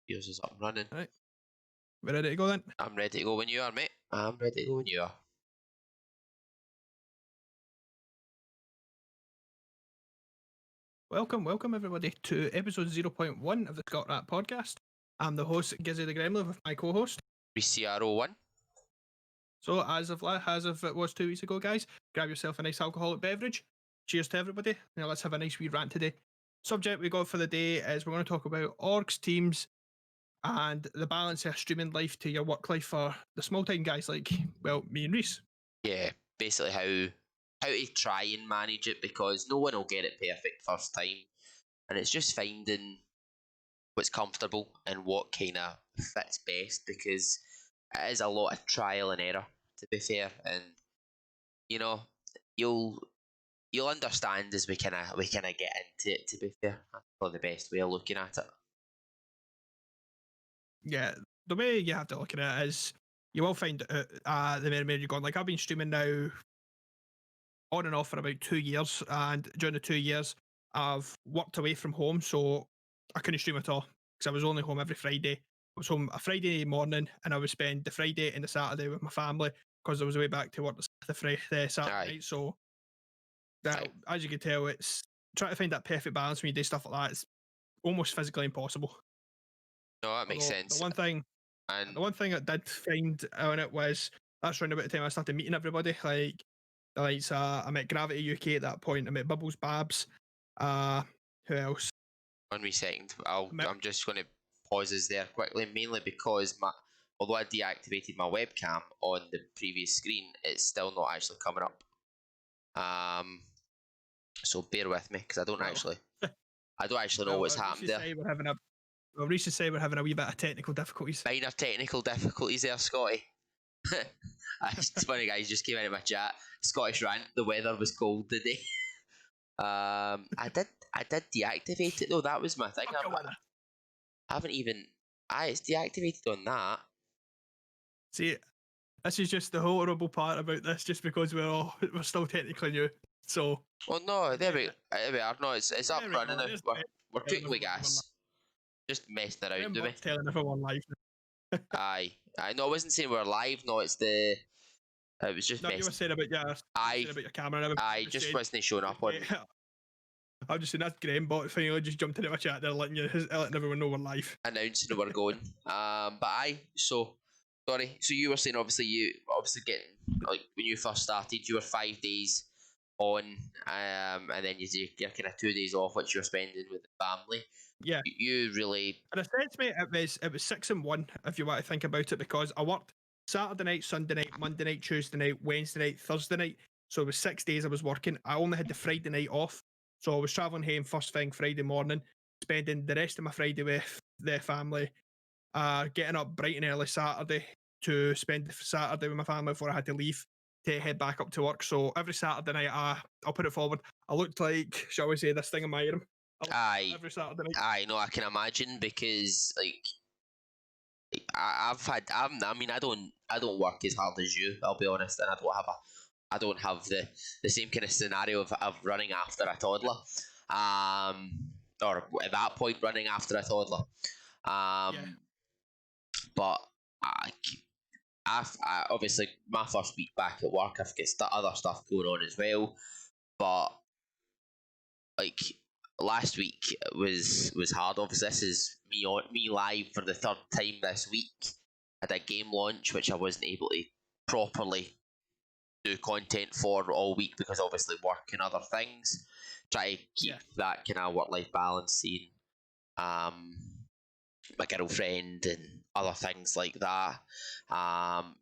Yours is up and running. Right. We're ready to go then? I'm ready to go when you are, mate. I'm ready to go when you are. Welcome everybody to episode 0.1 of the Scott Rat podcast. I'm the host, Gizzy the Gremlin, with my co-host. CRO1. So as of it was 2 weeks ago, guys, grab yourself a nice alcoholic beverage. Cheers to everybody. Now let's have a nice wee rant today. Subject we got for the day is we're going to talk about orgs, teams, and the balance of streaming life to your work life for the small time guys like, well, me and Reece. Yeah, basically how to try and manage it, because no one will get it perfect first time, and it's just finding what's comfortable and what kind of fits best, because it is a lot of trial and error, to be fair, and you know you'll understand as we kind of get into it, to be fair. That's probably the best way of looking at it. Yeah, the way you have to look at it is you will find the more you're going. Like, I've been streaming now on and off for about 2 years, and during the 2 years I've worked away from home, so I couldn't stream at all because I was only home every Friday. I was home a Friday morning, and I would spend the Friday and the Saturday with my family because I was away back to work the Saturday Aye. night. So now, Aye. as you can tell, it's trying to find that perfect balance when you do stuff like that. It's almost physically impossible. No, that makes Although sense. the one thing I did find on it was that's around about the time I started meeting everybody. Like the likes, I met Gravity UK at that point. I met Bubbles Babs. Who else? 1 wee second. I met, I'm just going to pause this there quickly, mainly because although I deactivated my webcam on the previous screen, it's still not actually coming up. So bear with me, because I don't actually know what's happened there. Reece said we're having a wee bit of technical difficulties. Minor technical difficulties there, Scotty. It's funny, guys. Just came out of my chat. Scottish rant. The weather was cold today. I did deactivate it though. That was my thing. I haven't even. It's deactivated on that. See, this is just the horrible part about this, just because we're still technically new. So. Well, no, there we are. No, it's up and running now. We're cooking with gas. Just messing around with me. Telling everyone live. Aye. No, I wasn't saying we're live. No, it was just. No, you were saying about your camera and everything. I just wasn't showing up on. I'm just saying that's Graham bot finally just jumped into my chat there, letting everyone know we're live. Announcing that we're going. So sorry. So you were saying you getting, like, when you first started, you were 5 days on, and then you're kind of 2 days off, which you're spending with the family. Yeah. You really. In a sense, mate, it was 6 and 1 if you want to think about it, because I worked Saturday night, Sunday night, Monday night, Tuesday night, Wednesday night, Thursday night. So it was 6 days I was working. I only had the Friday night off. So I was travelling home first thing Friday morning, spending the rest of my Friday with the family, getting up bright and early Saturday to spend the Saturday with my family before I had to leave to head back up to work. So every Saturday night, I'll put it forward, I looked like, shall we say, this thing in my ear. Aye. Every Saturday night. Aye, no, I can imagine, because I don't work as hard as you, I'll be honest, and I don't have the same kind of scenario of running after a toddler, or at that point running after a toddler, but I obviously my first week back at work, I've got other stuff going on as well, but like last week was hard. Obviously, this is me live for the third time this week. I did a game launch which I wasn't able to properly do content for all week, because obviously work and other things. Try to keep that kind of work-life balance, seeing my girlfriend and other things like that. And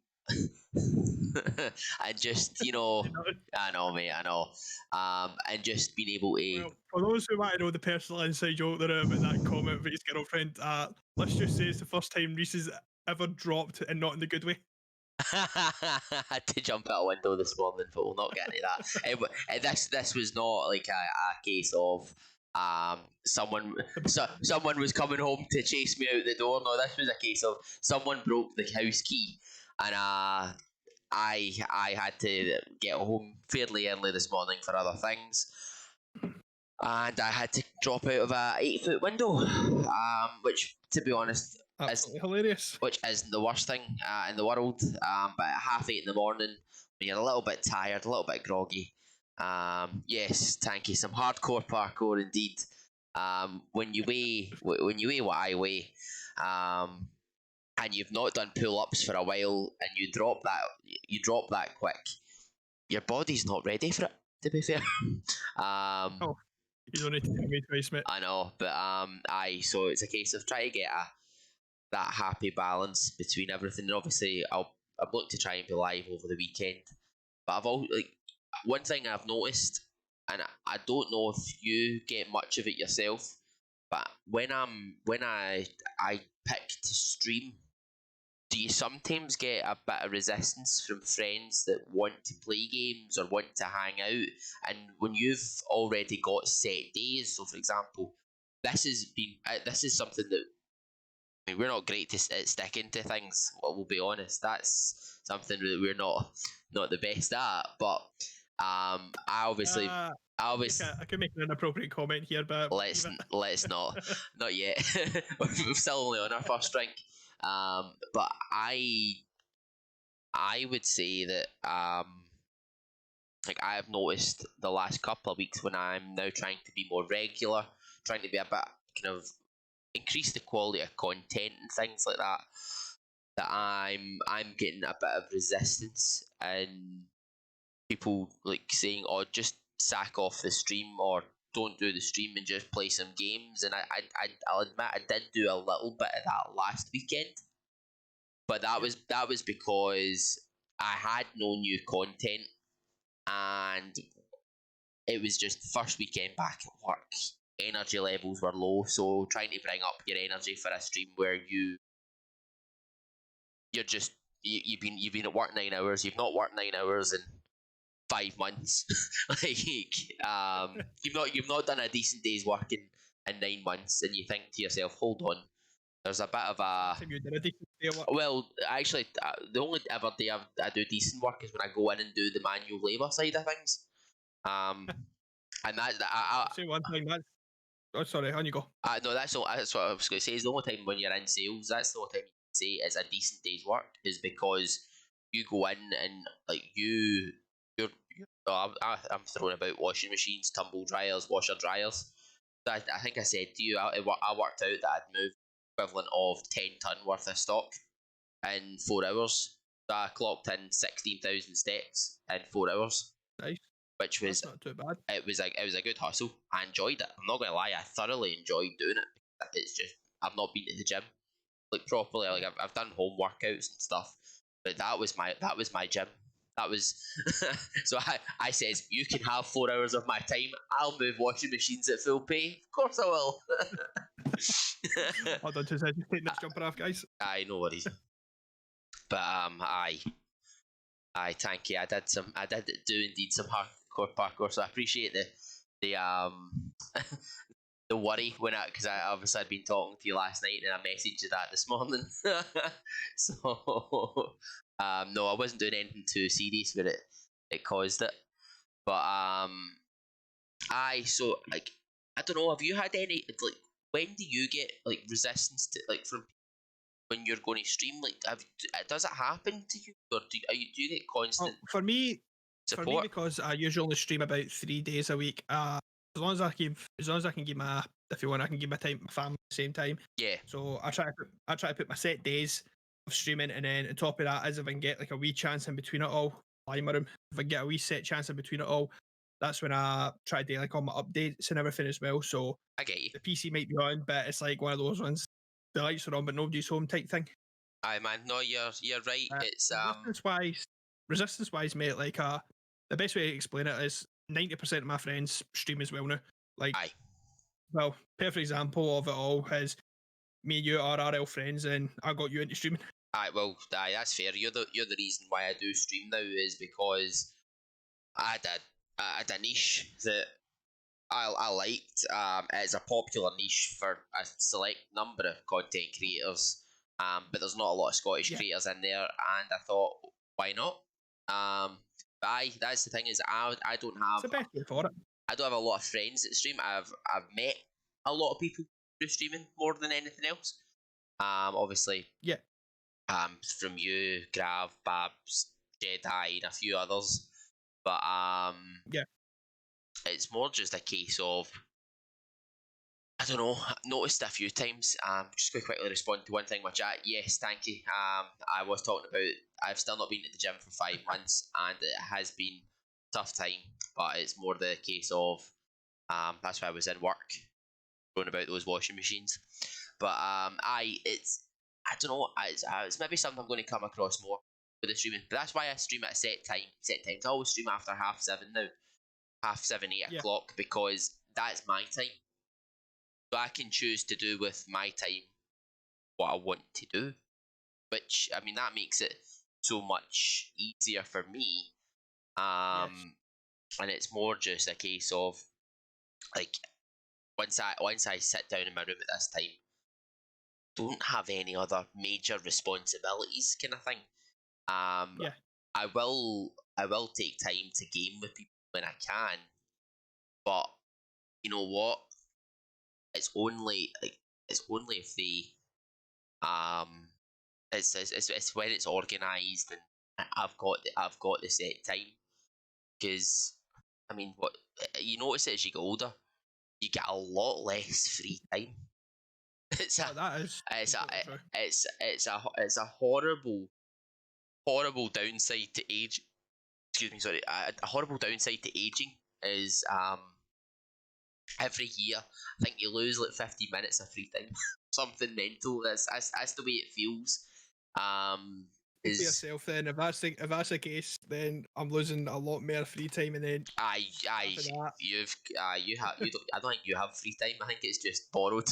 just, I know, mate, I know. And just being able to. Well, for those who want to know the personal inside joke there about that comment with his girlfriend, let's just say it's the first time Reece has ever dropped, and not in the good way. I had to jump out a window this morning, but we'll not get into that. This was not like a case of someone was coming home to chase me out the door. No, this was a case of someone broke the house key, and I had to get home fairly early this morning for other things. and I had to drop out of a 8 foot window, which, to be honest, Absolutely hilarious. which isn't the worst thing in the world. But at 8:30 in the morning, when you're a little bit tired, a little bit groggy, yes, Tanky, some hardcore parkour indeed. When you weigh what I weigh, and you've not done pull-ups for a while, and you drop that quick, your body's not ready for it. To be fair, Oh, you don't need to tell me twice, mate. I know, but so it's a case of trying to get that happy balance between everything. And obviously, I've looked to try and be live over the weekend, but one thing I've noticed, and I don't know if you get much of it yourself, but when I pick to stream, do you sometimes get a bit of resistance from friends that want to play games or want to hang out? And when you've already got set days, so for example, this is something that, I mean, we're not great at sticking to things. Well, we'll be honest. That's something that we're not the best at. But I obviously I can make an inappropriate comment here, but let's not yet. We're still only on our first drink. But I would say that like I have noticed the last couple of weeks when I'm now trying to be more regular, trying to be a bit kind of increase the quality of content and things like that, that I'm getting a bit of resistance and people like saying, "Oh, just sack off the stream or don't do the stream and just play some games." And I'll admit I did do a little bit of that last weekend, but that was because I had no new content, and it was just the first weekend back at work. Energy levels were low, so trying to bring up your energy for a stream where you're just you've been at work 9 hours, you've not worked 9 hours in 5 months, like you've not done a decent day's work in 9 months, and you think to yourself, hold on, there's a bit of a you did a decent day of work. well, actually, the only ever day I do decent work is when I go in and do the manual labour side of things. And Say one thing. Oh, sorry, on you go. no, that's what I was going to say. Is the only time when you're in sales, that's the only time you can say it's a decent day's work, is because you go in and like you're I'm throwing about washing machines, tumble dryers, washer dryers. I think I said to you, I worked out that I'd moved equivalent of 10 ton worth of stock in 4 hours. So I clocked in 16,000 steps in 4 hours, Nice. which was That's not too bad. it was a good hustle. I enjoyed it. I'm not gonna lie, I thoroughly enjoyed doing it. It's just I've not been to the gym like properly. Like I've done home workouts and stuff, but that was my gym. That was so I says you can have 4 hours of my time. I'll move washing machines at full pay. Of course I will. Hold on 2 seconds. Just taking this jumper off, guys. Aye, no worries. But aye, thank you. I did do indeed some hardcore parkour, so I appreciate the the worry when because I obviously had been talking to you last night and I messaged you that this morning. So no, I wasn't doing anything too serious with it caused it. But so like I don't know, have you had any like when do you get like resistance to like from when you're going to stream? Like does it happen to you, or do you get constant for me, support? because I usually only stream about 3 days a week. As long as I can give my, if you want, I can give my time to my family at the same time. Yeah. So I try to put my set days of streaming, and then on top of that, as if I can get like a wee chance in between it all, lie my room. If I get a wee set chance in between it all, that's when I try to do like all my updates and everything as well. So I get you. the PC might be on, but it's like one of those ones. The lights are on, but nobody's home type thing. Aye, man. No, you're right. It's resistance wise, mate. Like the best way to explain it is 90% of my friends stream as well now. Like, aye. Well, perfect example of it all is me and you are RL friends, and I got you into streaming. Aye, well, aye, that's fair. You're the reason why I do stream now is because I had a niche that I liked. It's a popular niche for a select number of content creators, but there's not a lot of Scottish creators in there, and I thought, why not? But aye, that's the thing is I don't have. It's the best way for it. I don't have a lot of friends that stream. I've met a lot of people through streaming more than anything else. Obviously, Yeah, from you, Grav, Babs, Jedi, and a few others. But yeah, it's more just a case of, I don't know. I noticed a few times. Just going to quickly respond to one thing in my chat. Yes, thank you. I was talking about. I've still not been at the gym for 5 months, and it has been a tough time. But it's more the case of, that's why I was in work, going about those washing machines. But I don't know. It's maybe something I'm going to come across more with the streaming. But that's why I stream at a set time. Set times. I always stream after 7:30 now, 7:30, 8 o'clock, because that's my time. So I can choose to do with my time what I want to do, which, I mean, that makes it so much easier for me. yes, And it's more just a case of, like, once I sit down in my room at this time, don't have any other major responsibilities, kind of thing. Um, yeah, I will take time to game with people when I can, but you know what? It's only if they um it's when it's organised and I've got the set time, because I mean, what you notice as you get older, you get a lot less free time. It's a oh, that is it's a completely true. it's a horrible downside to age. Excuse me, sorry. A horrible downside to aging is, every year I think you lose like 50 minutes of free time. Something mental. That's the way it feels. Um, Think to is yourself then, if that's the case, then I'm losing a lot more free time, and then I after that, you don't, I don't think you have free time. I think it's just borrowed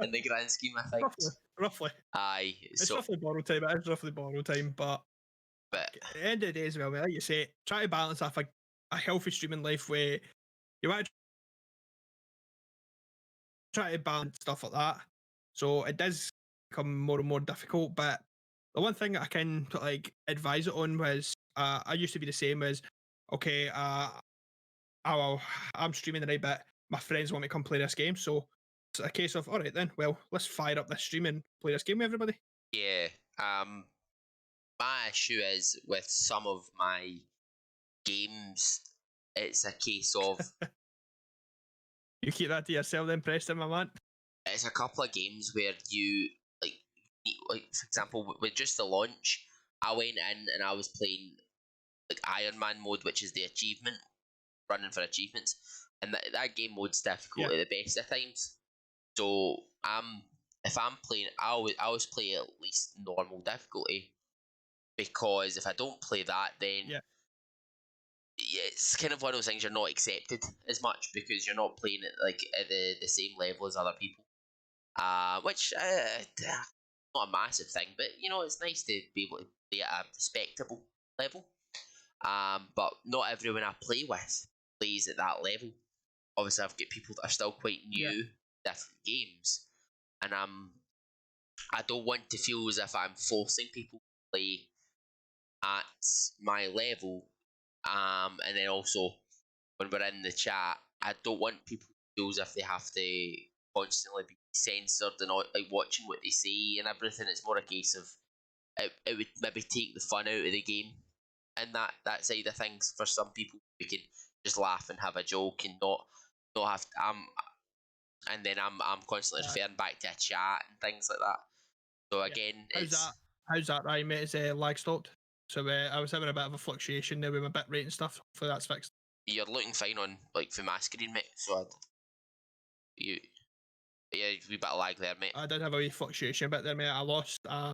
in the grand scheme of roughly, things. roughly, Aye, it's so roughly borrow time. It is roughly borrow time, but but at the end of the day as well, like you say, try to balance off a healthy streaming life where you want to try to balance stuff like that. So it does become more and more difficult. But the one thing I can like advise it on was I used to be the same as okay, oh, I'm streaming tonight, but my friends want me to come play this game. So it's a case of all right then, well, let's fire up this stream and play this game with everybody. yeah. My issue is with some of my games. It's a case of, You keep that to yourself then, Preston, my man. it's a couple of games where you, like, like for example, with just the launch, I went in and I was playing like Iron Man mode, which is the achievement, running for achievements, and that game mode's Yeah, difficult at the best of times. So if I'm playing, I always play at least normal difficulty, because if I don't play that, then yeah, it's kind of one of those things, you're not accepted as much because you're not playing it like at the same level as other people. Which, not a massive thing, but it's nice to be able to play at a respectable level. But not everyone I play with plays at that level. Obviously, I've got people that are still quite yeah, new, different games, and I don't want to feel as if I'm forcing people to play at my level. And then also, when we're in the chat, I don't want people to feel as if they have to constantly be censored and like watching what they say and everything. It's more a case of, it would maybe take the fun out of the game, and that side of things. For some people, we can just laugh and have a joke and not have to, and then I'm constantly yeah, referring back to a chat and things like that. So yeah. again, How's that? How's that, right, mate? Is lag stopped? So I was having a bit of a fluctuation there with my bit rate and stuff. Hopefully that's fixed. you're looking fine on, like, for my screen, mate. So you yeah, we bit of lag there, mate. I did have a wee fluctuation a bit there, mate. I lost I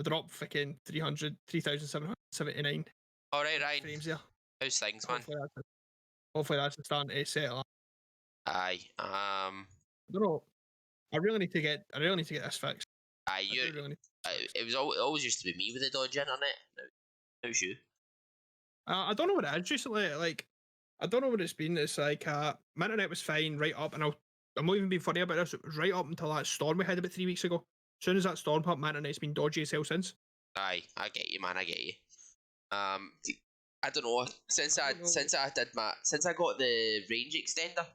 dropped freaking 300, 3,779 All right, Ryan. frames there. How's things, man? Hopefully that's starting to settle. Aye. I don't know. I really need to get this fixed. Aye. I do really need to fix. It always used to be me with the dodgy internet. Now it's you. I don't know what it is recently. Like, I don't know what it's been. It's like my internet was fine right up, and I'm not even being funny about this. It was right up until that storm we had about 3 weeks ago. As soon as that storm hit, my internet's been dodgy as hell since. Aye, I get you, man. I get you. Um, I don't know. I don't know. Since I got the range extender,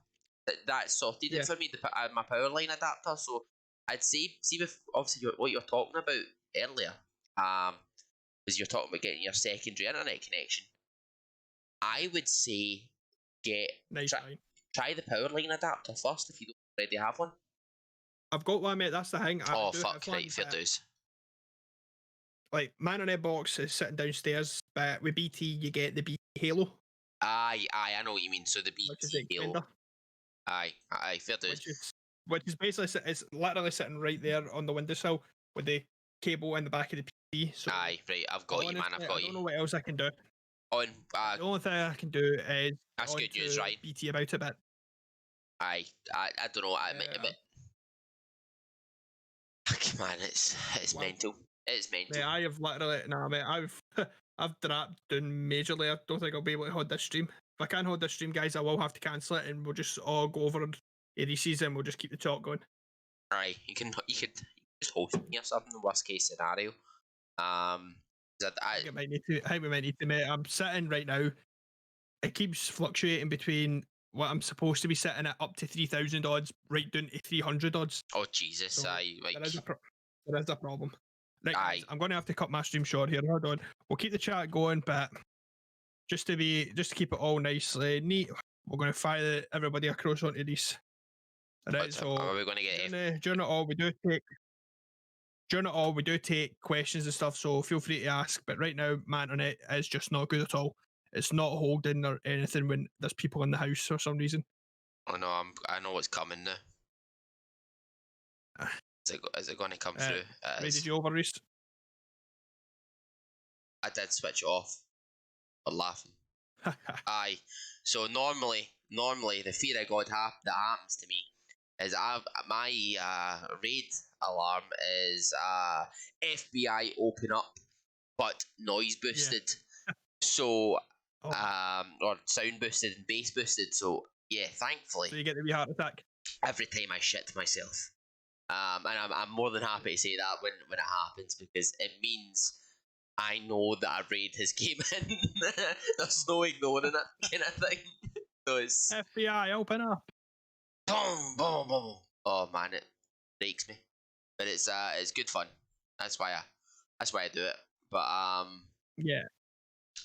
that sorted it Yeah, for me. My power line adapter. So I'd say, see, with obviously what you're talking about earlier, was you're talking about getting your secondary internet connection. I would say get nice try, line. try the power line adapter first if you don't already have one. I've got one, mate. That's the thing. I Oh do fuck! have Right, one, fair but dues. like my internet box is sitting downstairs. But with BT, you get the BT Halo, Aye, I know what you mean. So the which is the BT Halo. extender, Aye, fair dues. which is basically it's literally sitting right there on the windowsill with the cable in the back of the PC. So Aye, right. I've got you, man. I've honestly, I got you. don't know what else I can do. On, The only thing I can do is get that's on good news, to right? BT about it, but I don't know. uh, Man, it's well, mental. It's mate, mental. I have literally nah, mate, I've dropped down majorly. I don't think I'll be able to hold this stream. If I can't hold this stream, guys, I will have to cancel it, and we'll just all go over ADCs and we'll just keep the talk going. Right, you could just host me or something. Worst case scenario. That I think it might need to. I think we might need to, mate. I'm sitting right now. It keeps fluctuating between what I'm supposed to be sitting at up to 3,000 odds, right down to 300 odds. oh Jesus, So I like there is a problem. Right, guys, I I'm going to have to cut my stream short here. Hold on. We'll keep the chat going, but just to keep it all nicely neat, we're going to fire everybody across onto these. Right, so are we going to get during it all, we do take questions and stuff. So feel free to ask. But right now, my internet is just not good at all. It's not holding or anything when there's people in the house for some reason. Oh no, I know what's coming now. Is it going to come through? Right, did you over, Reece? I did switch it off. I'm laughing. Aye. So normally the fear of God that happens to me is my raid alarm is FBI open up, but noise boosted. So or sound boosted and bass boosted. So yeah, thankfully. So you get the wee heart attack every time I shit myself. And I'm more than happy to say that when it happens because it means I know that a raid has came in. There's no ignoring it kind of thing. So it's FBI open up. boom, boom, boom. Oh man, it breaks me. But it's good fun. That's why I do it. But Yeah.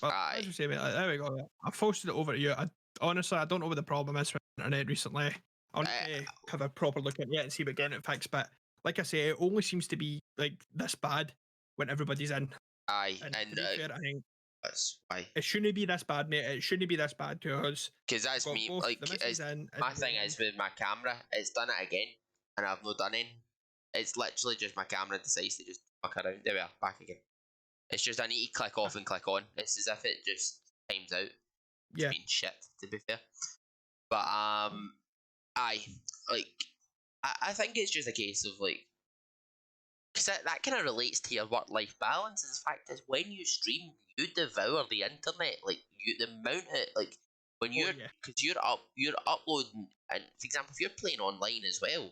Well, aye. as you say, mate, there we go. I posted it over to you. Honestly, I don't know what the problem is with the internet recently. I'll need to have a proper look at it and see about getting it fixed. But like I say, it only seems to be like this bad when everybody's in. Aye, and to be fair, I think that's why. it shouldn't be this bad, mate. It shouldn't be this bad to us. Because that's me. Like, my thing is with my camera, it's done it again, and I've not done it. It's literally just my camera decides to just fuck around. There we are, back again. It's just I need to click off and click on. It's as if it just times out. It's been shit, to be fair. But I think it's just a case of like, because that kind of relates to your work-life balance. In fact, is when you stream, you devour the internet. Like the amount of like when you're because you're uploading, and for example, if you're playing online as well.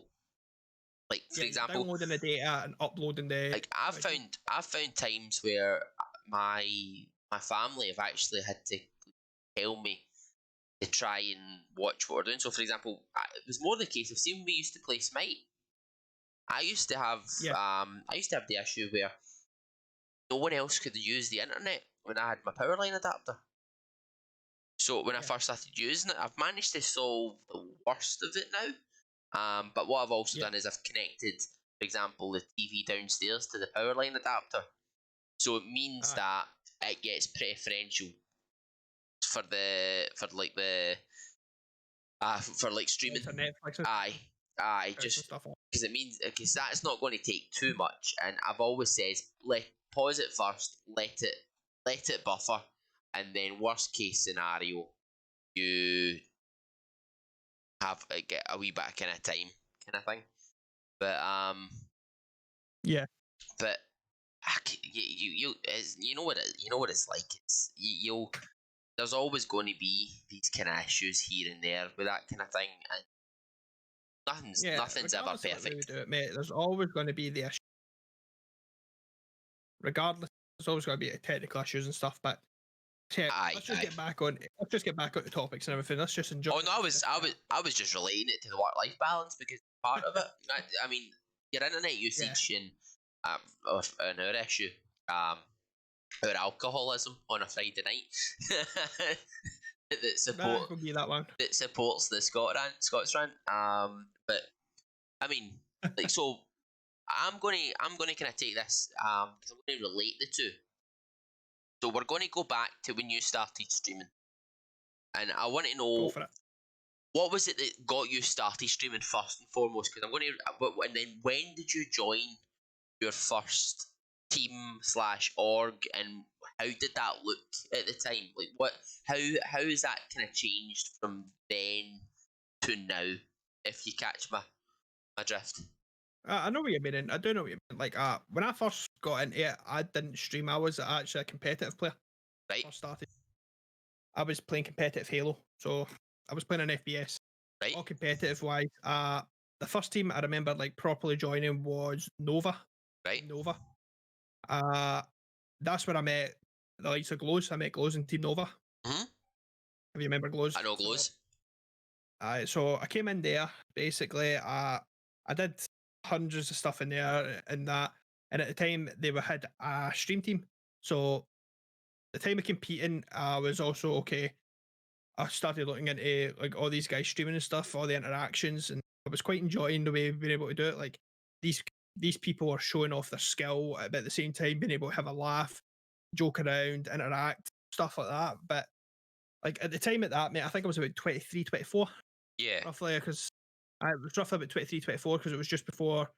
Like for example, downloading the data and uploading the. Like I've found times where my family have actually had to tell me to try and watch what we're doing. So for example, it was more the case of seeing we used to play Smite. I used to have the issue where no one else could use the internet when I had my power line adapter. So when I first started using it, I've managed to solve the worst of it now. But what I've also done is I've connected, for example, the TV downstairs to the power line adapter. So it means that it gets preferential for streaming. Aye, just because it means because that's not going to take too much. And I've always said pause it first, let it buffer, and then worst case scenario, you have get a wee bit of kind of time kind of thing. But but you know what it's like. It's you'll there's always going to be these kind of issues here and there with that kind of thing, and nothing's ever perfect. Do it, mate. There's always going to be the issue. Regardless, there's always going to be technical issues and stuff. But Yeah, Aye, let's just aye. get back on. Let's just get back on the topics and everything. Let's just enjoy. Oh no, I was just relating it to the work-life balance because part of it. I mean, your internet Yeah, usage and our issue, our alcoholism on a Friday night that nah, support we'll give you that one. that supports the Scots rant. But I mean, like, so I'm gonna kind of take this 'cause I'm going to relate the two. So we're going to go back to when you started streaming, and I want to Go know for it. what was it that got you started streaming first and foremost. Because I'm going to, and then when did you join your first team slash org, and how did that look at the time? Like, how has that kind of changed from then to now? If you catch my drift, I know what you mean. I do know what you mean. Like, when I first got into it, I didn't stream. I was actually a competitive player. right, First started, I was playing competitive Halo, so I was playing an FPS. right, All competitive wise. The first team I remember like properly joining was Nova. right. Team Nova. Uh, that's where I met the likes of Glows. I met Glows in Team Nova. Hmm. If you remember Glows. I know So, glows. so I came in there basically. I did hundreds of stuff in there and that. And at the time they had a stream team. So the time of competing, I was also okay. I started looking into like all these guys streaming and stuff, all the interactions, and I was quite enjoying the way we've been able to do it. Like these these people are showing off their skill, but at the same time being able to have a laugh, joke around, interact, stuff like that. But like at the time at that, mate, I think I was about 23, 24, Yeah, roughly, because I was roughly about 23, 24, because it was just before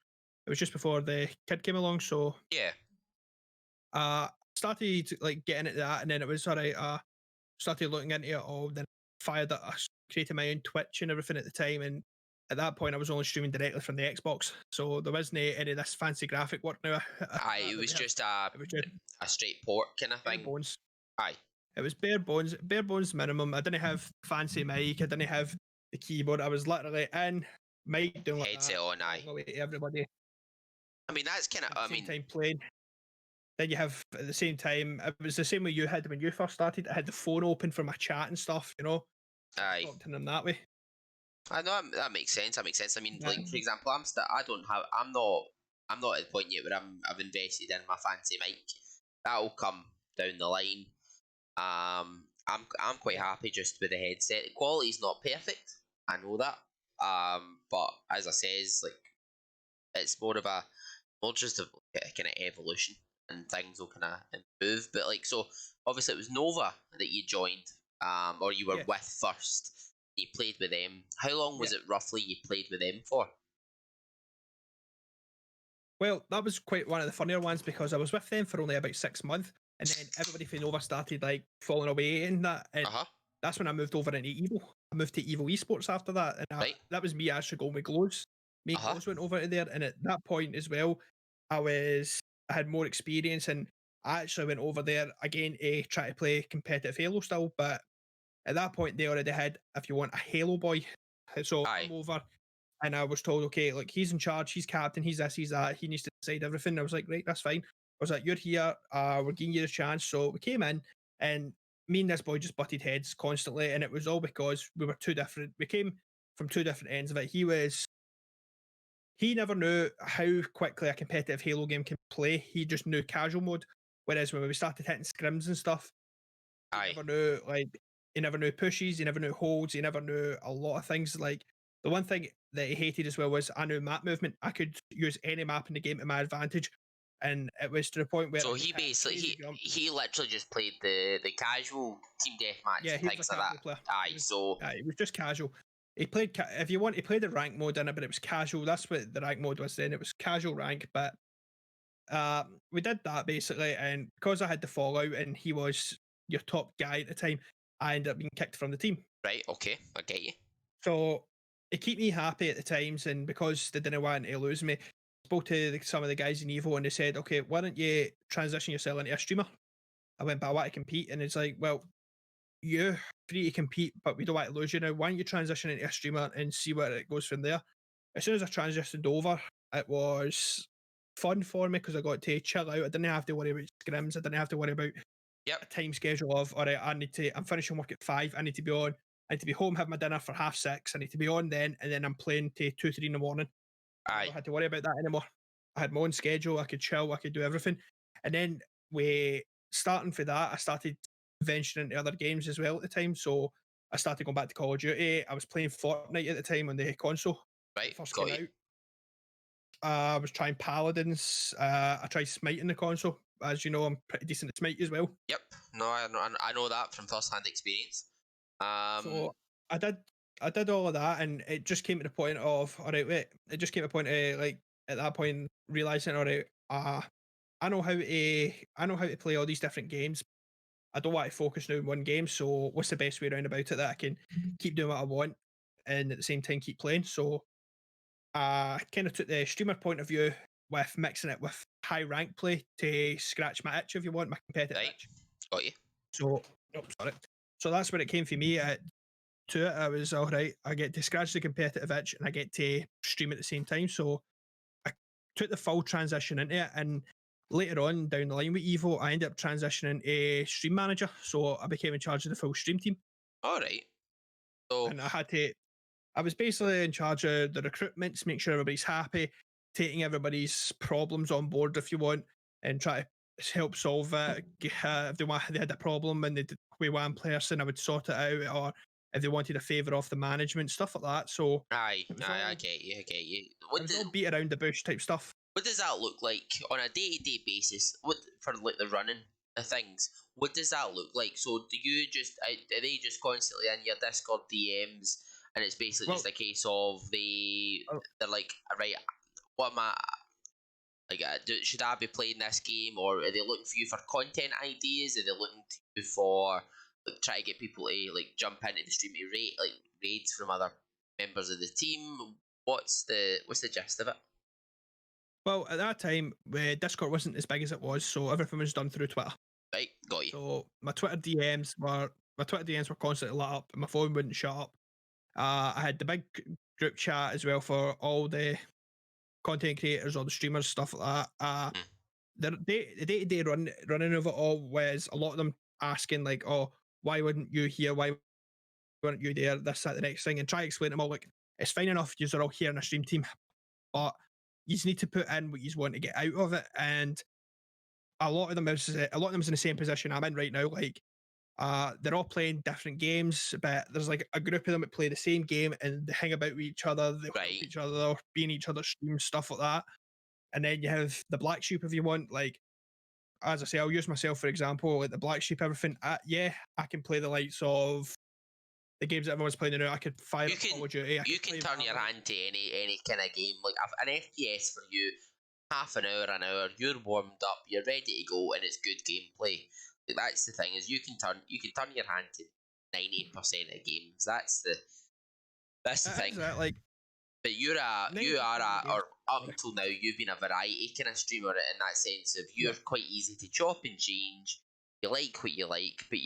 the kid came along. So yeah. started like getting into that, and then it was all right. Started looking into it all, then fired that I created my own Twitch and everything at the time. And at that point, I was only streaming directly from the Xbox, so there wasn't any of this fancy graphic work now Aye, it that was we have. just It was just a straight port kind of bare thing. bones. Aye, It was bare bones minimum. I didn't have fancy mic. I didn't have the keyboard. I was literally in mic doing like headset that, on. Aye. talking away to everybody I mean, that's kind of. at the I same mean, time playing. Then you have at the same time, it was the same way you had when you first started. I had the phone open for my chat and stuff, so I could aye. talk to them that way. I know that makes sense. That makes sense. I mean, Yeah. like, for example, I don't have. I'm not at the point yet where I've invested in my fancy mic. That'll come down the line. I'm quite happy just with the headset. The quality's not perfect. I know that. But as I says, like, it's more just a kind of evolution, and things will kind of improve. But like, so obviously it was Nova that you joined, or you were Yeah. with first. You played with them. How long was Yeah. it roughly you played with them for? Well, that was quite one of the funnier ones because I was with them for only about 6 months, and then everybody from Nova started like falling away and that, and Uh huh. that's when I moved over into Evo. I moved to Evo Esports after that, and Right. that was me actually going with Glows. Me Uh and huh. Glows went over to there, and at that point as well, I had more experience, and I actually went over there again to try to play competitive Halo still, but at that point they already had, if you want, a Halo boy. So Aye. I'm over and I was told, okay, like he's in charge, he's captain, he's this, he's that, he needs to decide everything. I was like, right, that's fine. I was like, you're here, we're giving you the chance. So we came in and me and this boy just butted heads constantly, and it was all because we were too different. We came from two different ends of it. He never knew how quickly a competitive Halo game can play. He just knew casual mode. Whereas when we started hitting scrims and stuff, he Aye. never knew he never knew pushes, he never knew holds, he never knew a lot of things. Like the one thing that he hated as well was I knew map movement. I could use any map in the game to my advantage, and it was to the point where I So could he hit basically crazy jumps. he literally just played the casual team deathmatch Yeah, and he was things a like that. casual player. Aye. So It was just casual. He played if you want, he played the rank mode in it, but it was casual. That's what the rank mode was then. It was casual rank, but we did that basically, and because I had the fallout and he was your top guy at the time, I ended up being kicked from the team. right. Okay. I get you. So it kept me happy at the times, and because they didn't want to lose me, I spoke to some of the guys in Evo, and they said, "Okay, why don't you transition yourself into a streamer?" I went, "But I want to compete," and it's like, "Well, you're free to compete, but we don't want to lose you now. Why don't you transition into a streamer and see where it goes from there?" As soon as I transitioned over, it was fun for me because I got to chill out. I didn't have to worry about scrims. I didn't have to worry about Yep. a time schedule of, all right, I'm finishing work at 5, I need to be on, I need to be home, have my dinner for 6:30, I need to be on then, and then I'm playing to 2, 3 in the morning. I never Aye. had to worry about that anymore. I had my own schedule, I could chill, I could do everything. And then we starting for that, I started venturing into other games as well at the time. So I started going back to Call of Duty. I was playing Fortnite at the time on the console when Right. it first Got came you. out. I was trying Paladins. I tried Smite in the console. As you know, I'm pretty decent at Smite as well. Yep. No, I know that from first-hand experience. So I did I did all of that, and it just came to the point of, all right, wait. It just came to the point of, like, at that point realizing, all right, I know how to play all these different games. I don't want to focus now on one game. So what's the best way around about it that I can keep doing what I want and at the same time keep playing? So I kind of took the streamer point of view with mixing it with high rank play to scratch my itch, if you want, my competitive right. itch. Got you. So, oh, sorry. So that's when it came for me. To it, I was all right. I get to scratch the competitive itch and I get to stream at the same time. So I took the full transition into it. And later on down the line with Evo, I ended up transitioning to stream manager. So I became in charge of the full stream team. All right. So And I was basically in charge of the recruitments, make sure everybody's happy, taking everybody's problems on board, if you want, and try to help solve it. If they had a problem and they did with one person, I would sort it out, or if they wanted a favour off the management, stuff like that. So aye, it was aye, I all get you. I get you. it was all beat around the bush type stuff. What does that look like on a day-to-day basis? What for like the running of things? What does that look like? So do you just are they just constantly in your Discord DMs, and it's basically just Well, a case of uh, they're like, right, what am I like? Should I be playing this game, or are they looking for you for content ideas? Are they looking to you for like try to get people to like jump into the stream to rate like raids from other members of the team? What's the gist of it? well, at that time, Discord wasn't as big as it was, so everything was done through Twitter. Right, got you. So my Twitter DMs were constantly lit up, and my phone wouldn't shut up. I had the big group chat as well for all the content creators or the streamers, stuff like that. Mm. The day to day running of it all was a lot of them asking like, "Oh, why wouldn't you here? Why weren't you there? This, that, the next thing," and try to explain to them all like, it's fine enough you're all here in a stream team, but you need to put in what you want to get out of it. And a lot of them is in the same position I'm in right now. Like, they're all playing different games, but there's like a group of them that play the same game and they hang about with each other, they help Right. each other, be in each other's streams, stuff like that. And then you have the black sheep if you want. Like, as I say, I'll use myself for example. Like the black sheep, everything. Yeah, I can play the likes of the games that everyone's playing now. I could fire You up can Call of Duty. I you could can play turn your Valorant. hand to any kind of game. Like an FPS for you, half an hour, you're warmed up, you're ready to go, and it's good gameplay. Like, that's the thing is you can turn your hand to 98% of games. That's the Is thing. that like But you are 90% of the games? or up Sorry. until now you've been a variety kind of streamer in that sense of Yeah, you're quite easy to chop and change. You like what you like, but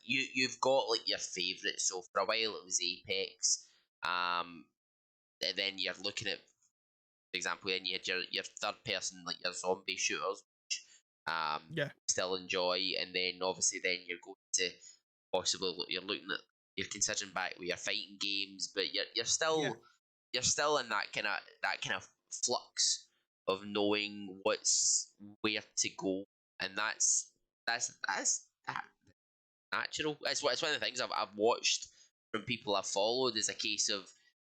you've got like your favourites. So for a while it was Apex, and then you're looking at, for example, then you had your third person like your zombie shooters, which yeah, still enjoy, and then obviously then you're going to possibly you're looking at you're considering back with your fighting games, but yeah. you're still in that kind of flux of knowing what's where to go, and that's natural. It's one of the things I've watched from people I've followed is a case of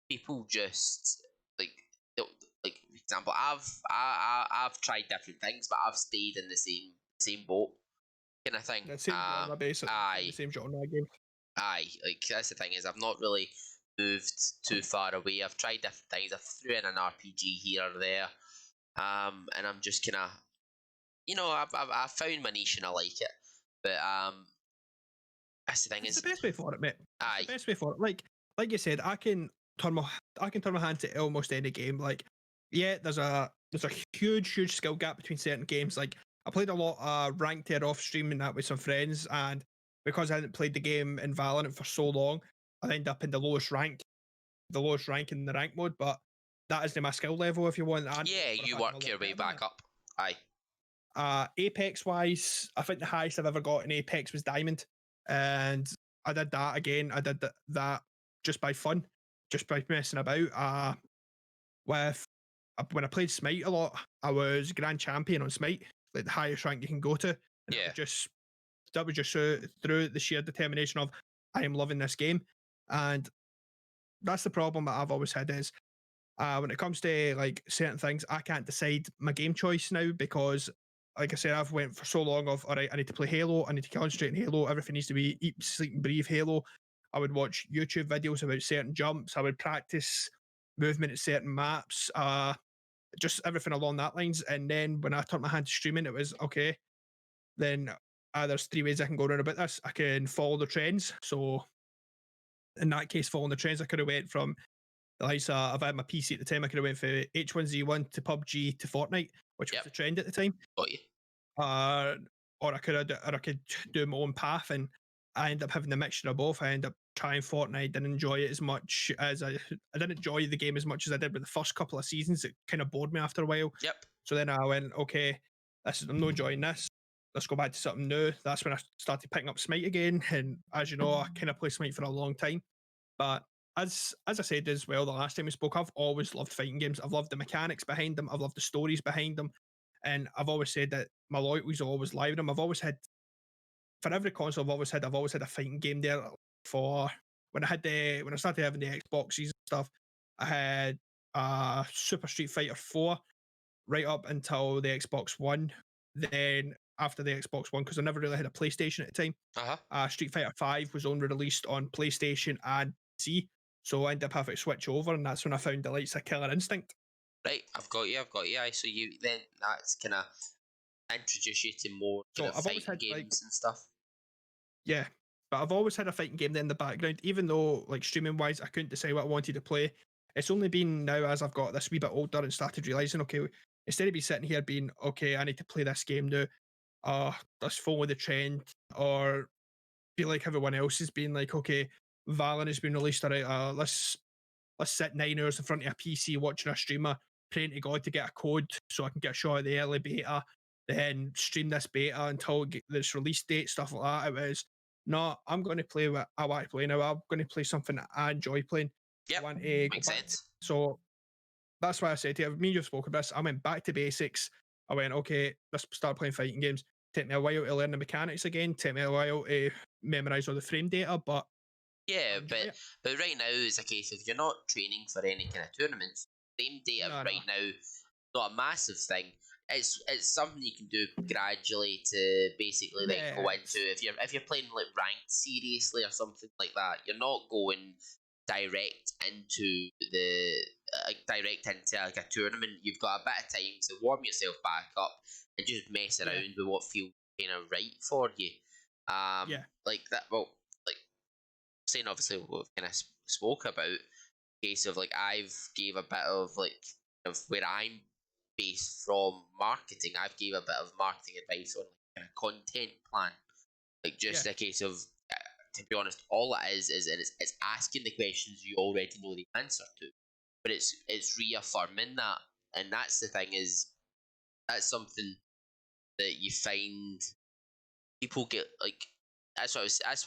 people just like they'll- like for example I've tried different things, but I've stayed in the same boat kind of thing. The same genre basically, playing Aye, the same genre of game. aye. Like that's the thing is I've not really moved too far away. I've tried different things. I've threw in an RPG here or there, and I'm just kind of I've found my niche and I like it. But that's the thing It's the is best way for it, mate. It's the aye, best way for it. Like you said, I can turn my hand to almost any game. Like, yeah, there's a huge skill gap between certain games. Like, I played a lot ranked there off stream and that with some friends, and because I hadn't played the game in Valorant for so long, I end up in the lowest rank in the rank mode. But that isn't my skill level. If you want, I know yeah. for a You fact I'm a work lot your way better than back that. up. Aye, Apex wise, I think the highest I've ever got in Apex was Diamond, and I did that again. I did that just by fun, just by messing about. With when I played Smite a lot, I was grand champion on Smite, like the highest rank you can go to, and Yeah. that was just through the sheer determination of I am loving this game, and that's the problem that I've always had is when it comes to like certain things, I can't decide my game choice now because, like I said, I've went for so long of all right, I need to play Halo, I need to concentrate on Halo, everything needs to be eat, sleep, and breathe Halo. I would watch YouTube videos about certain jumps. I would practice movement at certain maps. Just everything along that lines. And then when I turned my hand to streaming, it was okay. Then there's three ways I can go around about this. I can follow the trends. So in that case, following the trends, I could have went from the likes of, if I had my PC at the time, I could have went for H1Z1 to PUBG to Fortnite, which was Yep. the trend at the time. Got you. Or I could do my own path, and I end up having the mixture of both. I end up trying Fortnite, didn't enjoy it as much as I didn't enjoy the game as much as I did with the first couple of seasons. It kind of bored me after a while. Yep. So then I went, okay, I'm not enjoying this. Let's go back to something new. That's when I started picking up Smite again. And as you know, I kind of played Smite for a long time. But as I said as well, the last time we spoke, I've always loved fighting games. I've loved the mechanics behind them. I've loved the stories behind them. And I've always said that my loyalties are always live in them. I've always had, for every console I've always had a fighting game there. For when I started having the Xboxes and stuff, I had Super Street Fighter 4 right up until the Xbox One. Then after the Xbox One, because I never really had a PlayStation at the time, Street Fighter 5 was only released on PlayStation and PC. So I ended up having to switch over, and that's when I found the likes of Killer Instinct. Right, I've got you. Aye, so you then that's kind of introduce you to more So kind of I've always fighting had games and stuff. yeah, but I've always had a fighting game there in the background, even though like streaming wise, I couldn't decide what I wanted to play. It's only been now as I've got this wee bit older and started realizing, okay, instead of be sitting here being, okay, I need to play this game now, let's follow the trend, or feel like everyone else has been like, okay, Valorant has been released, all right, let's sit 9 hours in front of a PC watching a streamer, praying to God to get a code so I can get a shot of the early beta, then stream this beta until this release date, stuff like that. It was, no, I'm going to play what I want to play now. I'm going to play something that I enjoy playing. Yep, I want to go makes back. sense. So that's why I said to you, me and you spoke about this. I went back to basics. I went, okay, let's start playing fighting games. Take me a while to learn the mechanics again. Take me a while to memorize all the frame data, but Yeah, enjoy it. but right now is a case of you're not training for any kind of tournaments. Frame data No. right now not a massive thing. It's something you can do gradually to basically then go into if you're playing like ranked seriously or something like that. You're not going direct into like a tournament. You've got a bit of time to warm yourself back up and just mess Yeah. around with what feels kind of right for you. Like that. Well, like saying obviously what we've kind of spoke about. Case of like I've gave a bit of like of where I'm based from marketing. I've gave a bit of marketing advice on like kind of content plan. Like just a case of to be honest, all it is and it's asking the questions you already know the answer to, but it's reaffirming that, and that's the thing is that's something that you find people get like. That's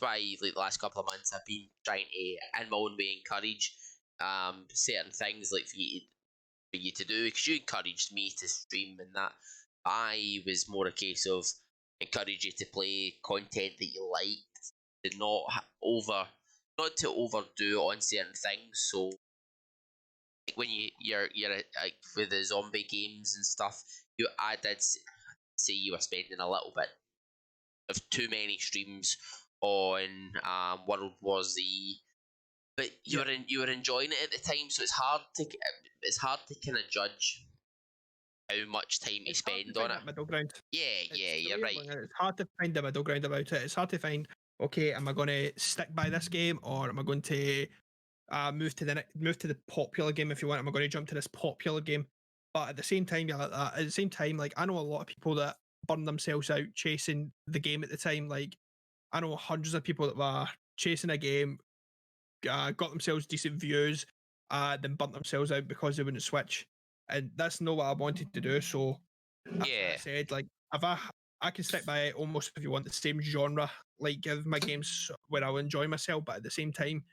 why like the last couple of months I've been trying to in my own way encourage certain things like for you to do because you encouraged me to stream and that. I was more a case of encourage you to play content that you like, to not to overdo on certain things. So like when you're like with the zombie games and stuff, I did say you were spending a little bit of too many streams on World War Z, but you were enjoying it at the time, so it's hard to kind of judge how much time you spend on it. Middle ground. Yeah, you're right. It's hard to find the middle ground about it. It's hard to find, okay, am I going to stick by this game, or am I going to move to the popular game if you want? Am I going to jump to this popular game? But at the same time, you're like that. At the same time, like I know a lot of people that burn themselves out chasing the game at the time. Like I know hundreds of people that were chasing a game, got themselves decent views, then burnt themselves out because they wouldn't switch. And that's not what I wanted to do. So that's what I said. Like If I can stick by almost, if you want, the same genre, like give my games where I'll enjoy myself, but at the same time,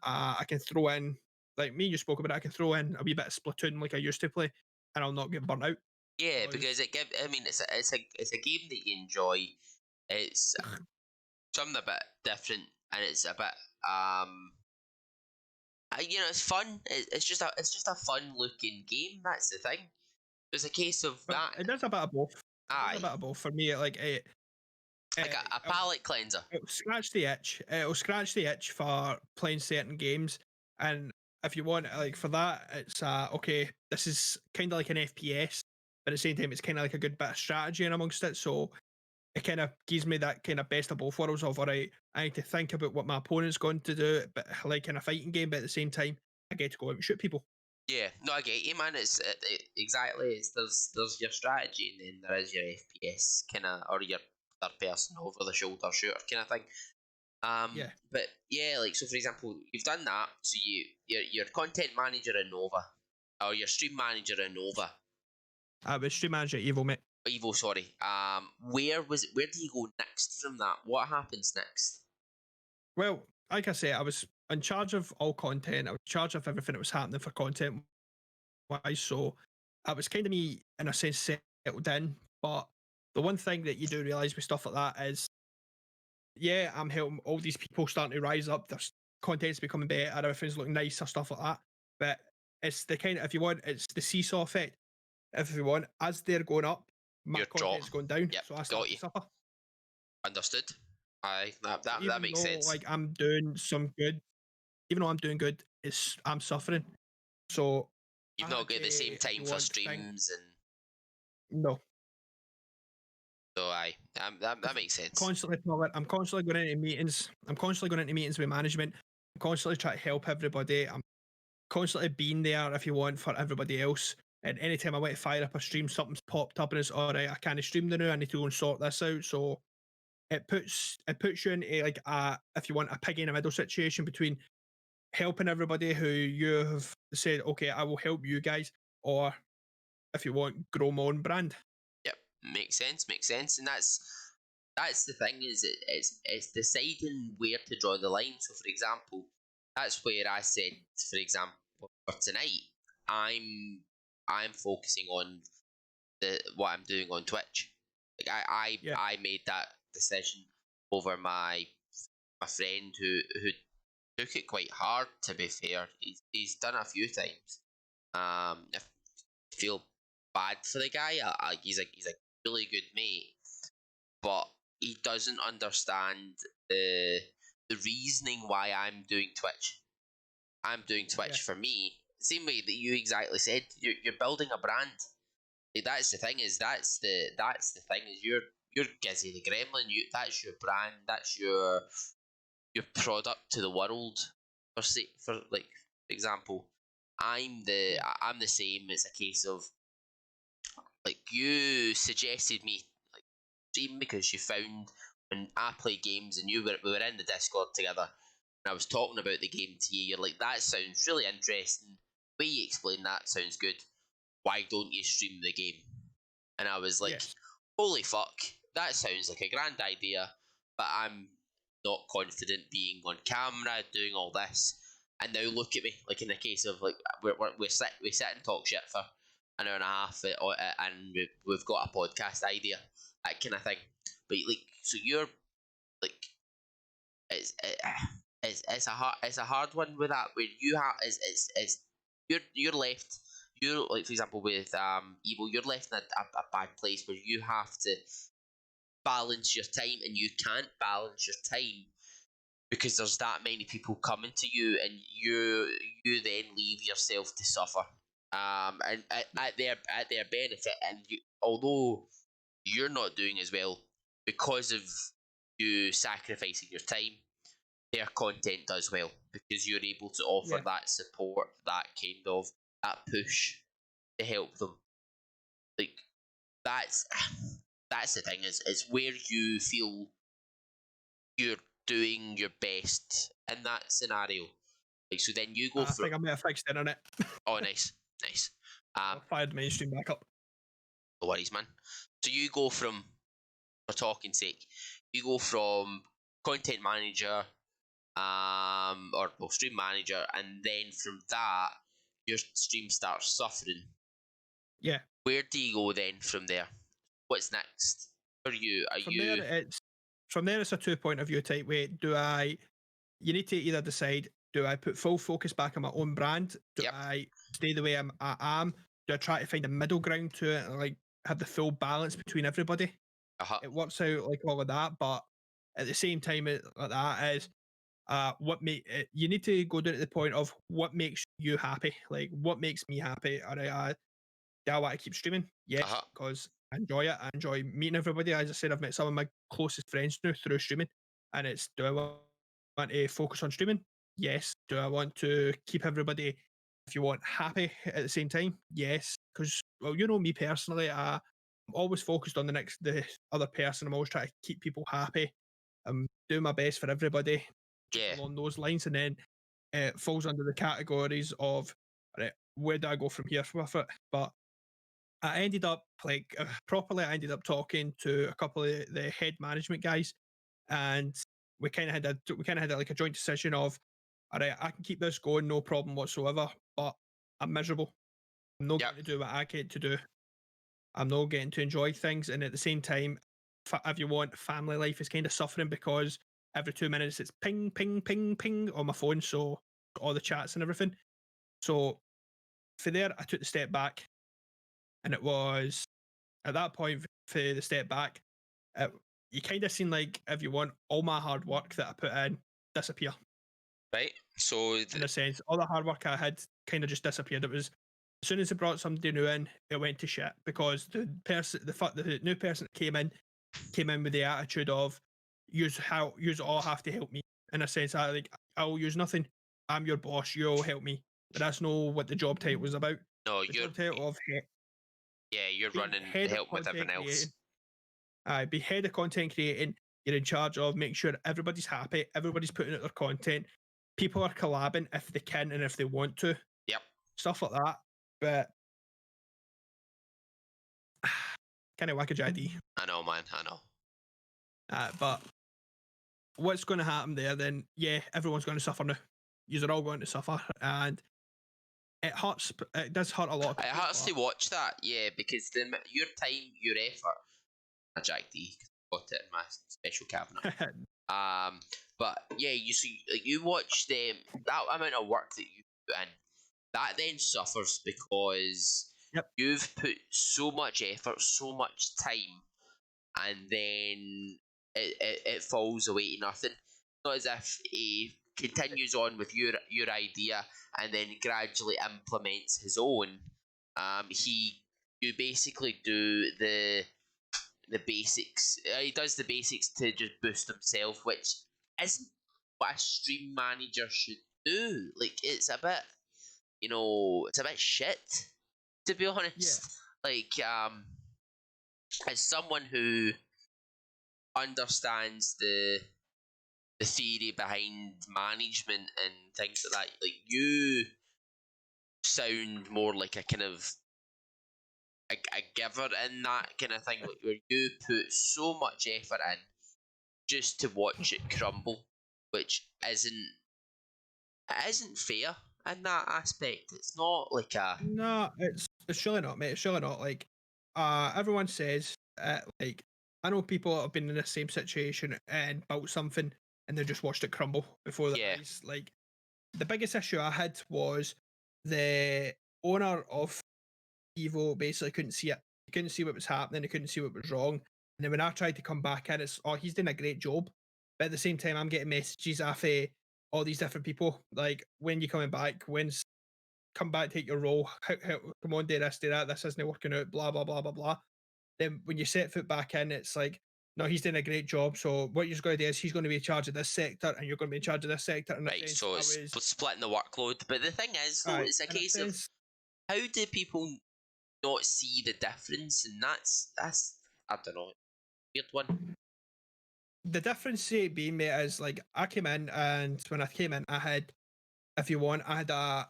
I can throw in, like me and you spoke about it, I can throw in a wee bit of Splatoon like I used to play, and I'll not get burnt out. Yeah, because Because it give. I mean, it's a game that you enjoy. It's something a bit different, and it's a bit it's fun. It's just a fun looking game. That's the thing. It's a case of but that. it does a bit of both. It does a Aye, bit of both for me. Like like a it'll, palate cleanser. it'll scratch the itch. It'll scratch the itch for playing certain games, and if you want, like for that, it's okay. This is kind of like an FPS, but at the same time, it's kind of like a good bit of strategy in amongst it. So it kind of gives me that kind of best of both worlds of, all right, I need to think about what my opponent's going to do, but like in a fighting game, but at the same time, I get to go out and shoot people. Yeah, no, I get you, man. Exactly. There's your strategy, and then there is your FPS kind of, or your third person over the shoulder shooter kind of thing. Yeah, But yeah, like, so for example, you've done that. So you're content manager in Nova, or your stream manager in Nova. I was stream manager at Evil, mate. Evo, sorry. Where do you go next from that? What happens next? Well, like I say, I was in charge of all content. I was in charge of everything that was happening for content wise. So I was kind of me in a sense settled in. But the one thing that you do realize with stuff like that is, yeah, I'm helping all these people starting to rise up. Their content's becoming better. Everything's looking nicer, stuff like that. But it's the kind of, if you want, it's the seesaw effect. If you want, as they're going up, my Your drop. content's going down. Yep, So I got start you. to suffer. Understood. Aye, that So that, that even makes though sense. like I'm doing some good, even though I'm doing good, it's I'm suffering. So You've I not had got to, the same if you time for want, think streams, and no. so aye, that makes sense. I'm constantly going into meetings. I'm constantly going into meetings with management. I'm constantly trying to help everybody. I'm constantly being there, if you want, for everybody else. And anytime I want to fire up a stream, something's popped up and it's all right. I can't stream the new. I need to go and sort this out. So it puts you into like a, if you want, a pig in a middle situation between helping everybody who you have said, okay, I will help you guys, or if you want, grow my own brand. Yep, makes sense. Makes sense, and that's the thing, is it's deciding where to draw the line. So, for example, that's where I said, for example, for tonight, I'm I'm focusing on the what I'm doing on Twitch. Like Yeah, I made that decision over my friend who took it quite hard. To be fair, he's done a few times. I feel bad for the guy. He's a really good mate, but he doesn't understand the the reasoning why I'm doing Twitch. I'm doing yeah, Twitch for me. Same way that you exactly said. You're building a brand. Like, that's the thing. That's the thing. Is you're Gizzy the Gremlin. That's your brand. That's your product to the world. For like example, yeah, I'm the same. It's a case of, like, you suggested me, like, stream because you found when I play games and we were in the Discord together and I was talking about the game to you. You're like, that sounds really interesting. The way you explain that sounds good. Why don't you stream the game? And I was like, yes, holy fuck, that sounds like a grand idea, but I'm not confident being on camera doing all this. And now look at me, like, in the case of, like, we sit and talk shit for an hour and a half, and we've got a podcast idea, that kind of thing. But, like, so you're like, it's it, it's a hard one with that, where you have it's you're left, you, like, for example, with evil, you're left in a bad place where you have to balance your time, and you can't balance your time because there's that many people coming to you, and you then leave yourself to suffer, and at their benefit, and although you're not doing as well because of you sacrificing your time, their content does well because you're able to offer yeah. that support, that push to help them. Like, that's that's the thing, is where you feel you're doing your best in that scenario. Like, so then you go I for, think I may have fixed the internet. oh, nice, nice. I fired mainstream back up. No worries, man. So you go from, for talking sake, you go from content manager, or well, stream manager, and then from that, your stream starts suffering. Yeah. Where do you go then from there? What's next for you? Are From there, you it's a 2 point of view type way. You need to either decide, do I put full focus back on my own brand? Do Yep. I stay the way I am? Do I try to find a middle ground to it and like have the full balance between everybody? uh-huh, It works out like all of that, but at the same time, like that is you need to go down to the point of what makes you happy, like what makes me happy. All right, do I want to keep streaming? Yes, uh-huh, because I enjoy it. I enjoy meeting everybody. As I said, I've met some of my closest friends now through streaming, and it's, do I want to focus on streaming? Yes. Do I want to keep everybody, if you want, happy at the same time? Yes, because well, you know me personally, I'm always focused on the other person. I'm always trying to keep people happy. I'm doing my best for everybody, just yeah, along those lines, and then it falls under the categories of, right, where do I go from here with it? But I ended up like properly. I ended up talking to a couple of the head management guys, and we kind of had like a joint decision of, all right, I can keep this going, no problem whatsoever, but I'm miserable. I'm not yep, getting to do what I get to do. I'm not getting to enjoy things, and at the same time, if you want, family life is kind of suffering because every 2 minutes it's ping, ping, ping, ping on my phone, so all the chats and everything. So for there, I took the step back, and it was at that point for the step back, uh, you kind of seen like, if you want, all my hard work that I put in disappear. right. So In a sense, all the hard work I had kind of just disappeared. It was, as soon as they brought somebody new in, it went to shit because the new person that came in with the attitude of, use all have to help me. In a sense, I'll use nothing. I'm your boss. You'll help me. But that's not what the job title was about. no, The you're job title of yeah, you're being running head of help with content everything else. creating. Be head of content creating. You're in charge of making sure everybody's happy, everybody's putting out their content, people are collabing if they can and if they want to, Yep, stuff like that. But kind of wackage ID. I know, man. I know. But what's going to happen there? Then yeah, everyone's going to suffer now. You're all going to suffer, and it hurts. It does hurt a lot of It people. hurts to watch that, yeah, because your time, your effort. A Jack D, 'cause I got it in my special cabinet. But But yeah, you see, like, you watch them, that amount of work that you put in, that then suffers because yep, you've put so much effort, so much time, and then it falls away to nothing. Not as if he continues on with your idea and then gradually implements his own. He You basically do the basics. He does the basics to just boost himself, which isn't what a stream manager should do. Like, it's a bit, it's a bit shit, to be yeah, honest. Like, as someone who understands the theory behind management and things like that, like, you sound more like a kind of a giver in that kind of thing, like, where you put so much effort in just to watch it crumble, which isn't fair in that aspect. It's not like a no, it's surely not, mate. It's surely not. Like, everyone says, like, I know people that have been in the same situation and built something and they just watched it crumble before their yeah, eyes. Like, the biggest issue I had was the owner of Evo basically couldn't see it. He couldn't see what was happening. He couldn't see what was wrong. And then when I tried to come back in, it's, oh, he's doing a great job. But at the same time, I'm getting messages off all these different people. Like, when you coming back? When's come back, take your role? Come on, do this, do that. This isn't working out. Blah blah blah blah blah. Then when you set foot back in, it's like, no, he's doing a great job. So what you're going to do is he's going to be in charge of this sector, and you're going to be in charge of this sector. In a right. sense, So I it's was, splitting the workload. But the thing is, though, it's a in a case of sense, how do people not see the difference, and that's I don't know, weird one. the difference being, mate, is like I came in, and when I came in, I had, if you want, I had a,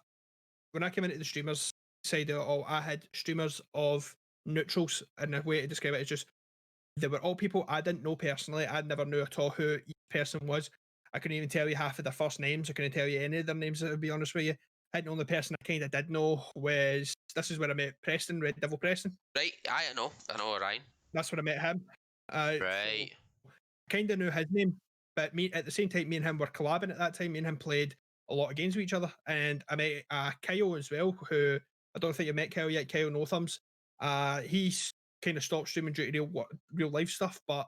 when I came into the streamers side of it all, I had streamers of neutrals, and the way to describe it is just they were all people I didn't know personally. I never knew at all who each person was. I couldn't even tell you half of their first names. I couldn't tell you any of their names, to be honest with you. I think the only person I kind of did know was this is where I met Preston, Red Devil Preston. Right, I know Ryan. That's where I met him. So Right. kind of knew his name, but me at the same time, me and him were collabing at that time. Me and him played a lot of games with each other, and I met Kyle as well, who I don't think you met Kyle yet. Kyle No Thumbs. He's kind of stopped streaming due to real life stuff, but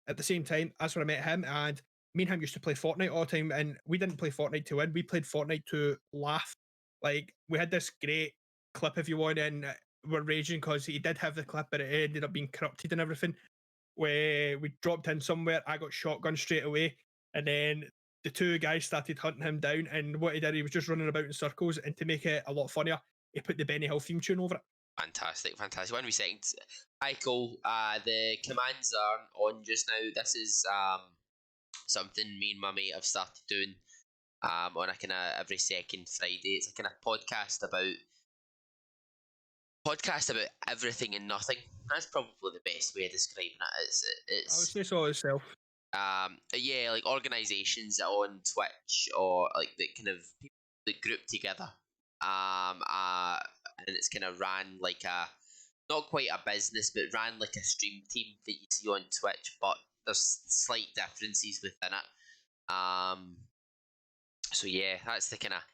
at the same time, that's where I met him. And me and him used to play Fortnite all the time, and we didn't play Fortnite to win. We played Fortnite to laugh. Like we had this great clip, if you want, and we're raging because he did have the clip, but it ended up being corrupted and everything. Where we dropped in somewhere, I got shotgun straight away, and then the two guys started hunting him down. And what he did, he was just running about in circles. And to make it a lot funnier, he put the Benny Hill theme tune over it. Fantastic, fantastic. 1 wee second. Hi, Cole. The commands are on just now. This is something me and my mate have started doing on a kind of every second Friday. It's a kind of podcast about everything and nothing. That's probably the best way of describing it. I would It's say so itself. yeah, like organizations on Twitch or like the kind of people that group together. And it's kind of ran like a not quite a business, but ran like a stream team that you see on Twitch, but there's slight differences within it. So yeah, that's the kind of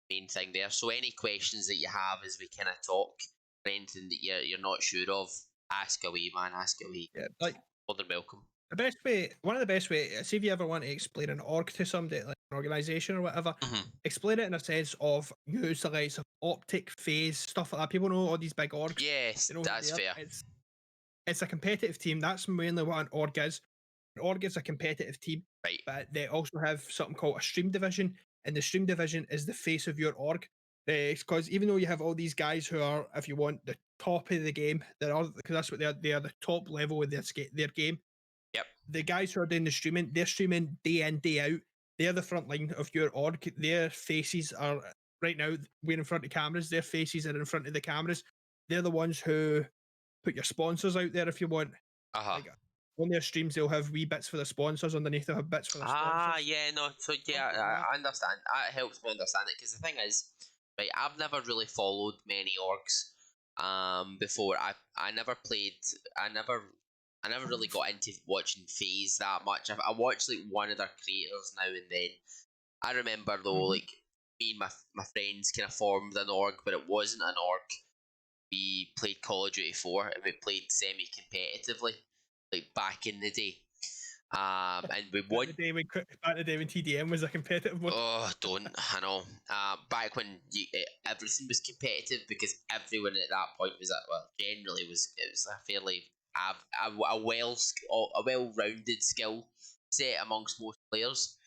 main thing there. So any questions that you have as we kind of talk, or anything that you're not sure of, ask away, man. Ask away. Yeah, like More than welcome. the best way, one of the best way, see if you ever want to explain an org to somebody, like an organization or whatever, explain it in a sense of use the likes of Optic, Phase, stuff like that. People know all these big orgs. Yes, They know that's fair. It's a competitive team. That's mainly what an org is. An org is a competitive team, Right. but they also have something called a stream division, and the stream division is the face of your org. Because even though you have all these guys who are, if you want, the top of the game, because that's what they are the top level of their game. Yep. The guys who are doing the streaming, they're streaming day in, day out. They're the front line of your org. Their faces are right now, we're in front of cameras. Their faces are in front of the cameras. They're the ones who put your sponsors out there if you want. Like on their streams, they'll have wee bits for the sponsors underneath. They'll have bits for the sponsors. Yeah, no. So yeah, I understand. It helps me understand it because the thing is, right, I've never really followed many orgs. Before I never played. I never really got into watching FaZe that much. I watched like one of their creators now and then. I remember though, like me and my friends kind of formed an org, but it wasn't an org. We played Call of Duty 4 and we played semi-competitively, like back in the day. And we won. Back the day when TDM was a competitive one. Oh, don't. I know. Back when everything was competitive because everyone at that point was generally it was a fairly a well-rounded skill set amongst most players.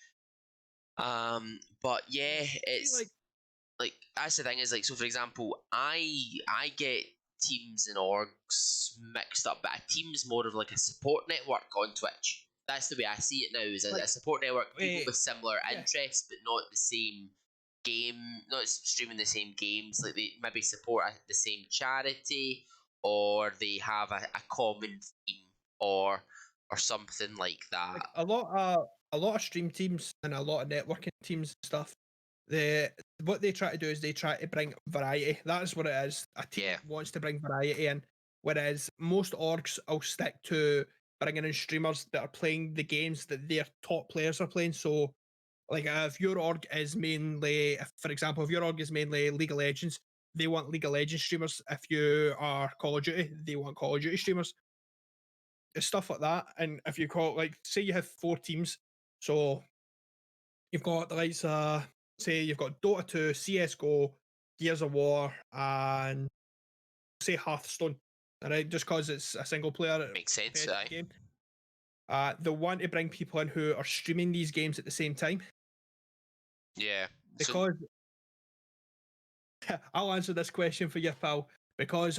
But yeah, it's like that's the thing is like, so for example, I get teams and orgs mixed up, but a team's more of like a support network on Twitch. That's the way I see it now. Is a support network, people with similar interests, but not the same game, not streaming the same games. Like they maybe support the same charity, or they have a common theme, or something like that. Like a lot of stream teams and a lot of networking teams and stuff. What they try to do is they try to bring variety. That is what it is. A team wants to bring variety in, whereas most orgs will stick to bringing in streamers that are playing the games that their top players are playing. So, like if your org is mainly, for example, if your org is mainly League of Legends, they want League of Legends streamers. If you are Call of Duty, they want Call of Duty streamers. Stuff like that. And if you call, like, say you have 4 teams, so you've got the likes say you've got Dota 2, CSGO, Gears of War, and say Hearthstone. Alright, just because it's a single player makes sense. Game. They want to bring people in who are streaming these games at the same time. Yeah. Because I'll answer this question for you, pal. Because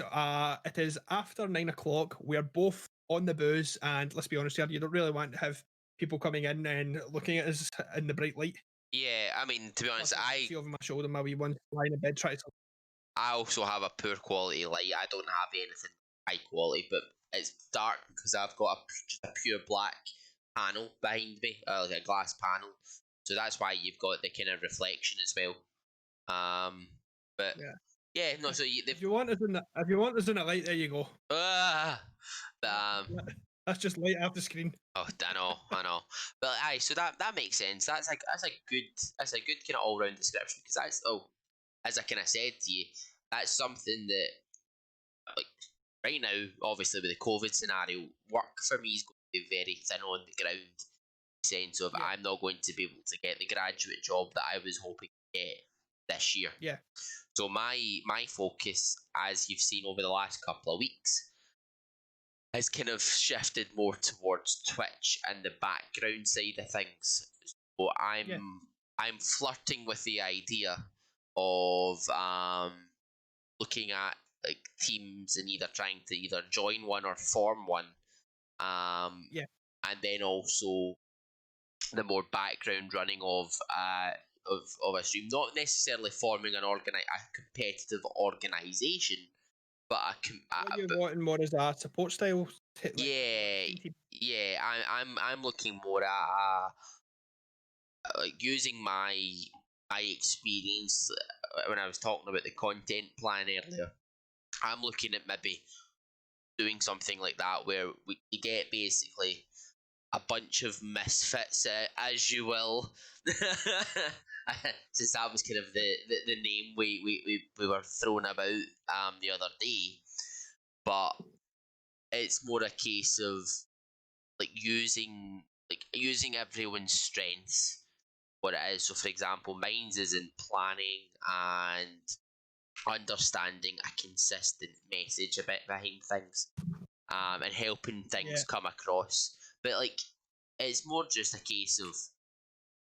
it is after 9 o'clock. We're both on the booze, and let's be honest here, you don't really want to have people coming in and looking at us in the bright light. Yeah, I mean, to be honest, I see over my shoulder, my wee one lying in bed trying to. I also have a poor quality light. I don't have anything high quality, but it's dark because I've got just a pure black panel behind me, like a glass panel. So that's why you've got the kind of reflection as well. But Yeah. yeah, no. If, So if you want us in the if you want us in the light, there you go. uh, but, That's just light off the screen. oh, I know. But aye, so that makes sense. That's a good kind of all round description because that's as I kind of said to you, that's something that like right now, obviously with the COVID scenario, work for me is going to be very thin on the ground. Sense of Yeah. I'm not going to be able to get the graduate job that I was hoping to get this year. Yeah. So my focus, as you've seen over the last couple of weeks, has kind of shifted more towards Twitch and the background side of things. So Yeah. I'm flirting with the idea of looking at like teams and either trying to either join one or form one. Yeah. And then also the more background running of a stream, not necessarily forming a competitive organization, but What you're wanting more is a support style. yeah, team. yeah. I'm looking more at like using my experience when I was talking about the content plan earlier. I'm looking at maybe doing something like that where you get basically a bunch of misfits, as you will. Since that was kind of the name we were throwing about the other day. But it's more a case of using everyone's strengths, what it is. So for example, mine's is in planning and understanding a consistent message a bit behind things, and helping things Yeah. come across. But like, it's more just a case of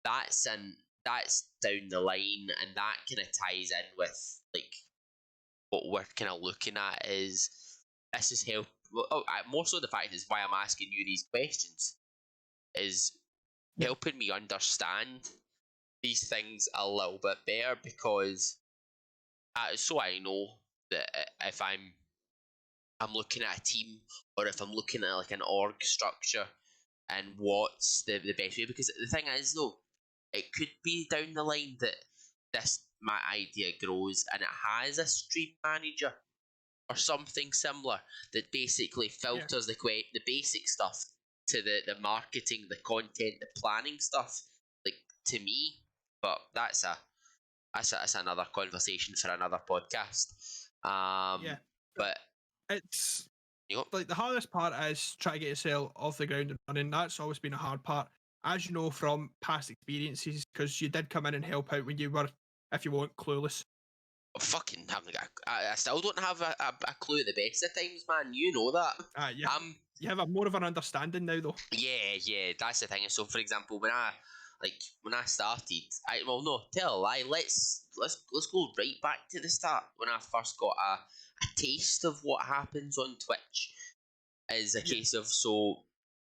that's down the line, and that kind of ties in with like what we're kind of looking at is this is help. Well, more so the fact is why I'm asking you these questions is Yeah. helping me understand these things a little bit better because so I know that if I'm looking at a team or if I'm looking at like an org structure and what's the best way. Because the thing is though, it could be down the line that my idea grows and it has a stream manager or something similar that basically filters the basic stuff to the marketing, the content, the planning stuff, like to me. But that's another conversation for another podcast. Yeah. But It's you know, like the hardest part is trying to get yourself off the ground and running. That's always been a hard part, as you know from past experiences, because you did come in and help out when you were, if you want, clueless. fucking haven't got. I still don't have a clue at the best of times, man. You know that. Yeah. You have a more of an understanding now, though. Yeah. That's the thing. So, for example, when I started, well, no, tell a lie. Let's go right back to the start when I first got a taste of what happens on Twitch. Is a Yeah. case of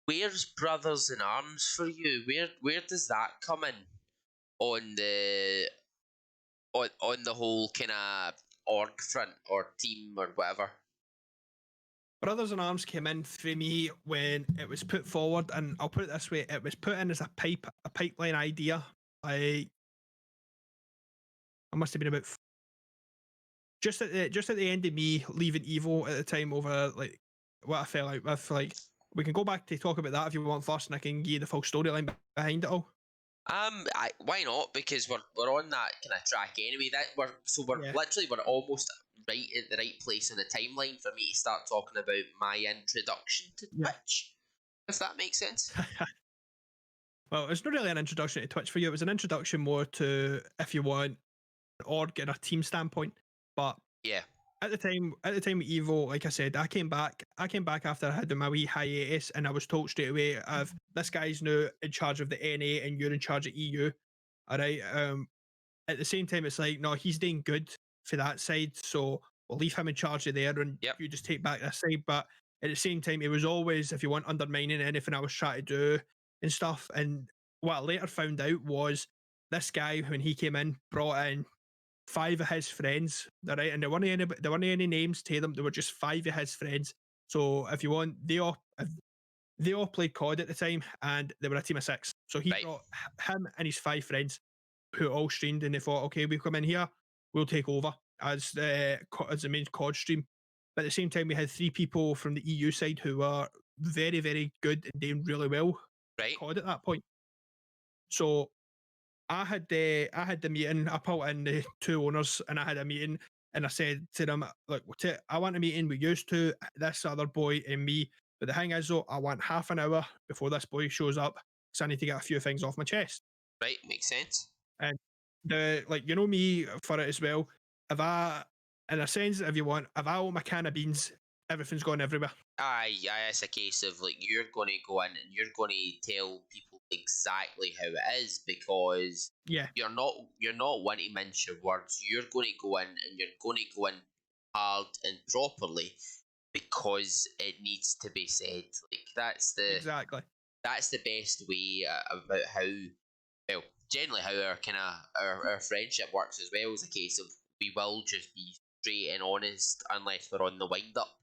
where's Brothers in Arms for you? Where does that come in on the whole kind of org front or team or whatever? Brothers in Arms came in for me when it was put forward, and I'll put it this way: it was put in as a pipeline idea. I must have been about just at the end of me leaving Evo at the time over like what I felt like with like. We can go back to talk about that if you want first, and I can give you the full storyline behind it all. Why not? Because we're on that kind of track anyway. We're literally we're almost right at the right place in the timeline for me to start talking about my introduction to Twitch. If that makes sense. Well, it's not really an introduction to Twitch for you. It was an introduction more to, if you want, org and a team standpoint. But yeah, at the time with Evo, like I said, I came back after I had my wee hiatus, and I was told straight away of this guy's now in charge of the NA and you're in charge of EU. All right. At the same time, it's like, no, he's doing good for that side, so we'll leave him in charge of there, and you just take back this side. But at the same time, it was always, if you want, undermining anything I was trying to do and stuff. And what I later found out was this guy, when he came in, brought in 5 of his friends, right? And there weren't any names to them. There were just 5 of his friends. So if you want, they all played COD at the time, and they were a team of 6. So he Right. got him and his 5 friends who all streamed, and they thought, okay, we come in here, we'll take over as the main COD stream. But at the same time, we had 3 people from the EU side who were very, very good and doing really well Right. COD at that point. So I had the meeting. I pulled in the 2 owners, and I had a meeting, and I said to them, look, I want a meeting with used to this other boy and me. But the thing is, though, I want half an hour before this boy shows up, so I need to get a few things off my chest. Right. Makes sense. And you know me for it as well. If I, in a sense, if you want, if I own my can of beans, everything's gone everywhere. Aye, it's a case of like you're going to go in and you're going to tell people exactly how it is, because Yeah, you're not one to mince your words. You're going to go in and you're going to go in hard and properly because it needs to be said. Like exactly. that's the best way about how, well, generally how our kind of our friendship works as well, is a case of we will just be straight and honest unless we're on the wind up.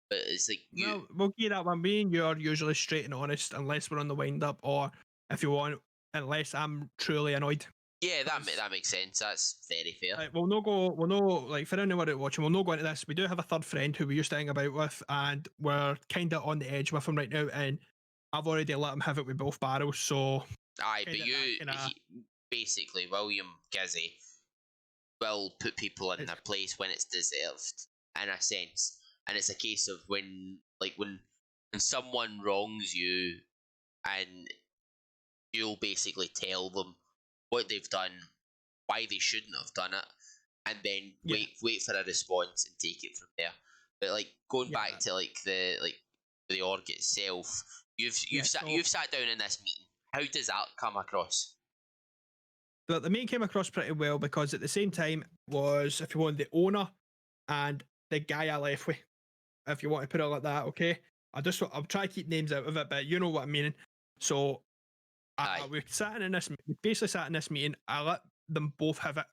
But it's like No, we'll give that one. Me and you are usually straight and honest, unless we're on the wind up, or if you want, unless I'm truly annoyed. yeah, Because, that makes sense. That's very fair. like, we'll no, like, for anyone out watching, we'll not go into this. We do have a third friend who we used to hang about with, and we're kind of on the edge with him right now, and I've already let him have it with both barrels, so. Aye, but Kinda that basically William Gizzy will put people in their place when it's deserved, in a sense. And it's a case of when someone wrongs you, and you'll basically tell them what they've done, why they shouldn't have done it, and then Yeah. wait for a response and take it from there. But like going Yeah, back to the org itself, you've sat down in this meeting. How does that come across? But the meeting came across pretty well, because at the same time was, if you want, the owner and the guy I left with, if you want to put it like that, okay? I'll try to keep names out of it, but you know what I'm meaning. So we basically sat in this meeting. I let them both have it.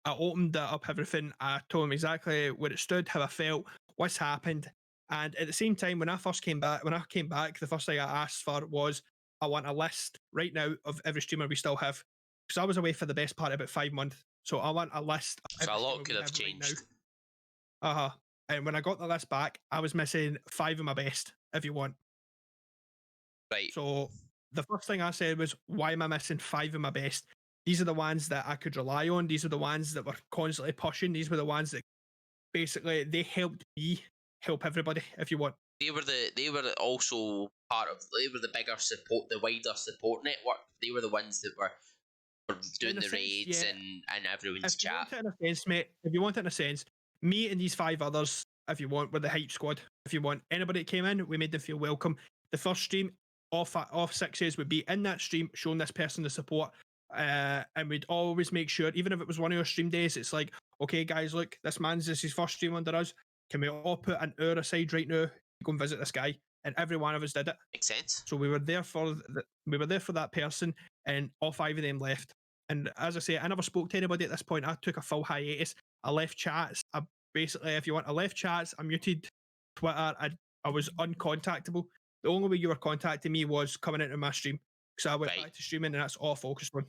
I opened it up, everything. I told them exactly where it stood, how I felt, what's happened. And at the same time, when I came back, the first thing I asked for was, I want a list right now of every streamer we still have. Because I was away for the best part of about 5 months. So I want a list of So a every lot streamer could we have have right now. changed. Uh-huh. And when I got the list back, I was missing 5 of my best, if you want. Right. So the first thing I said was, why am I missing 5 of my best? These are the ones that I could rely on. These are the ones that were constantly pushing. These were the ones that basically they helped me help everybody, if you want. They were also they were the bigger support, the wider support network. They were the ones that were doing the raids and everyone's If you chat. want it in a sense, mate, if you want it in a sense, me and these 5 others, if you want, were the hype squad. If you want, anybody that came in, we made them feel welcome. The first stream, off 6s, would be in that stream showing this person the support. And we'd always make sure, even if it was one of your stream days, it's like, okay, guys, look, this is his first stream under us. Can we all put an hour aside right now to go and visit this guy? And every one of us did it. Makes sense. So we were there for that person, and all 5 of them left. And as I say, I never spoke to anybody at this point. I took a full hiatus. I left chats. I left chats. I muted Twitter. I was uncontactable. The only way you were contacting me was coming into my stream. So I went back to streaming, and that's all I focused on.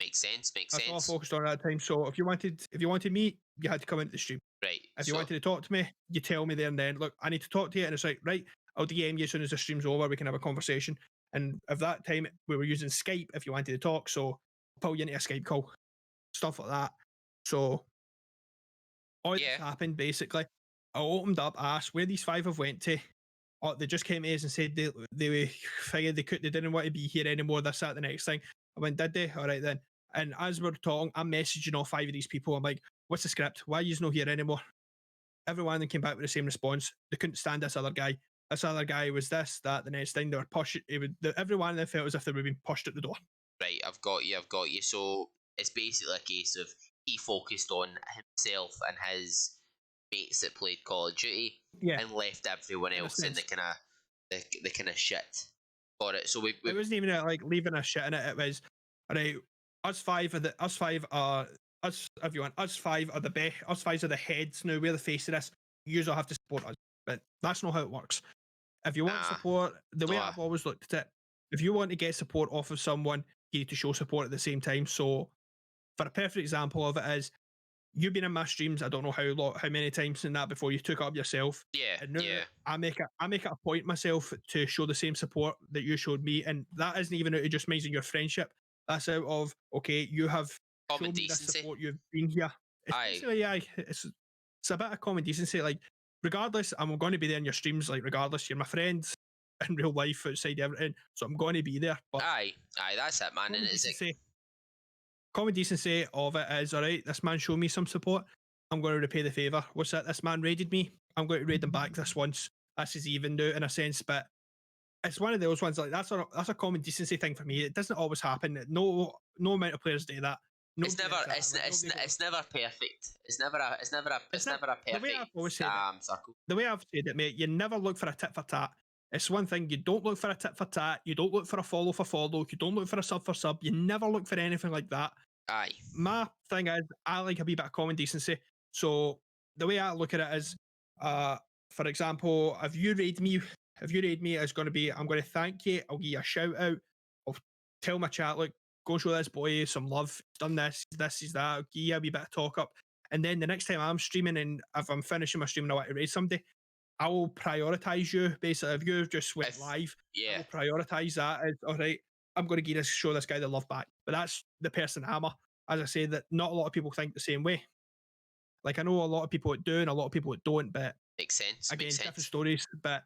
Makes sense. That's all I focused on at that time. So if you wanted me, you had to come into the stream. Right. If you wanted to talk to me, you tell me there and then, look, I need to talk to you. And it's like, right, I'll DM you as soon as the stream's over. We can have a conversation. And at that time, we were using Skype if you wanted to talk. So I'll pull you into a Skype call, stuff like that. So all this happened, basically. I opened up, asked where these 5 have went to. Oh, they just came to us and said they figured they didn't want to be here anymore. This, that, the next thing. I went, did they? All right then. And as we're talking, I'm messaging all 5 of these people. I'm like, what's the script? Why are you not here anymore? Every one of them came back with the same response. They couldn't stand this other guy. This other guy was this, that, the next thing. They were pushing. Every one of them felt as if they were being pushed at the door. Right, I've got you. So it's basically a case of he focused on himself and his mates that played Call of Duty, and left everyone else in the kind of shit. Got it. So we it wasn't even like leaving a shit in it. It was, all right, us five are us, everyone, us five are the best. Us five are the heads now. We're the face of this. You all have to support us, but that's not how it works. If you want Nah, support, the way no, I've always looked at it, if you want to get support off of someone, you need to show support at the same time. So, for a perfect example of it is, you've been in my streams. I don't know how many times in that before you took it up yourself, yeah, and now yeah. I make it a point myself to show the same support that you showed me, and that isn't even out of just means in your friendship. That's out of, okay, you have Common shown me this decency. support. You've been here. It's Aye, basically, yeah, it's a bit of common decency. Like, regardless, I'm going to be there in your streams. Like, regardless, you're my friend in real life outside everything, so I'm going to be there. But aye. That's it, man. And common it's like, decency, common decency of it is, all right, this man showed me some support. I'm going to repay the favour. What's that? This man raided me. I'm going to raid them back this once. This is even do in a sense, but it's one of those ones, like that's a common decency thing for me. It doesn't always happen. No amount of players do that. it's Nobody never, does that. it's Like, it's nobody goes. it's never perfect. It's It's not never a the way I've always perfect said it. circle. The way I've said it, mate. You never look for a tit for tat. It's one thing. You don't look for a tit for tat. You don't look for a follow for follow. You don't look for a sub for sub. You never look for anything like that. Aye, My thing is, I like a wee bit of common decency. So the way I look at it is, uh, for example, if you raid me, it's going to be, I'm going to thank you. I'll give you a shout out. I'll tell my chat, look, go show this boy some love. He's done this is that. I'll give you a wee bit of talk up. And then the next time I'm streaming, and if I'm finishing my stream and I want to raid somebody, I will prioritize you. Basically, if you just went if live, I yeah, will prioritize that as, all right, I'm going to show this guy the love back. But that's the person I'm a. As I say, that not a lot of people think the same way. Like, I know a lot of people that do and a lot of people that don't, but makes sense, makes again, different sense. stories. But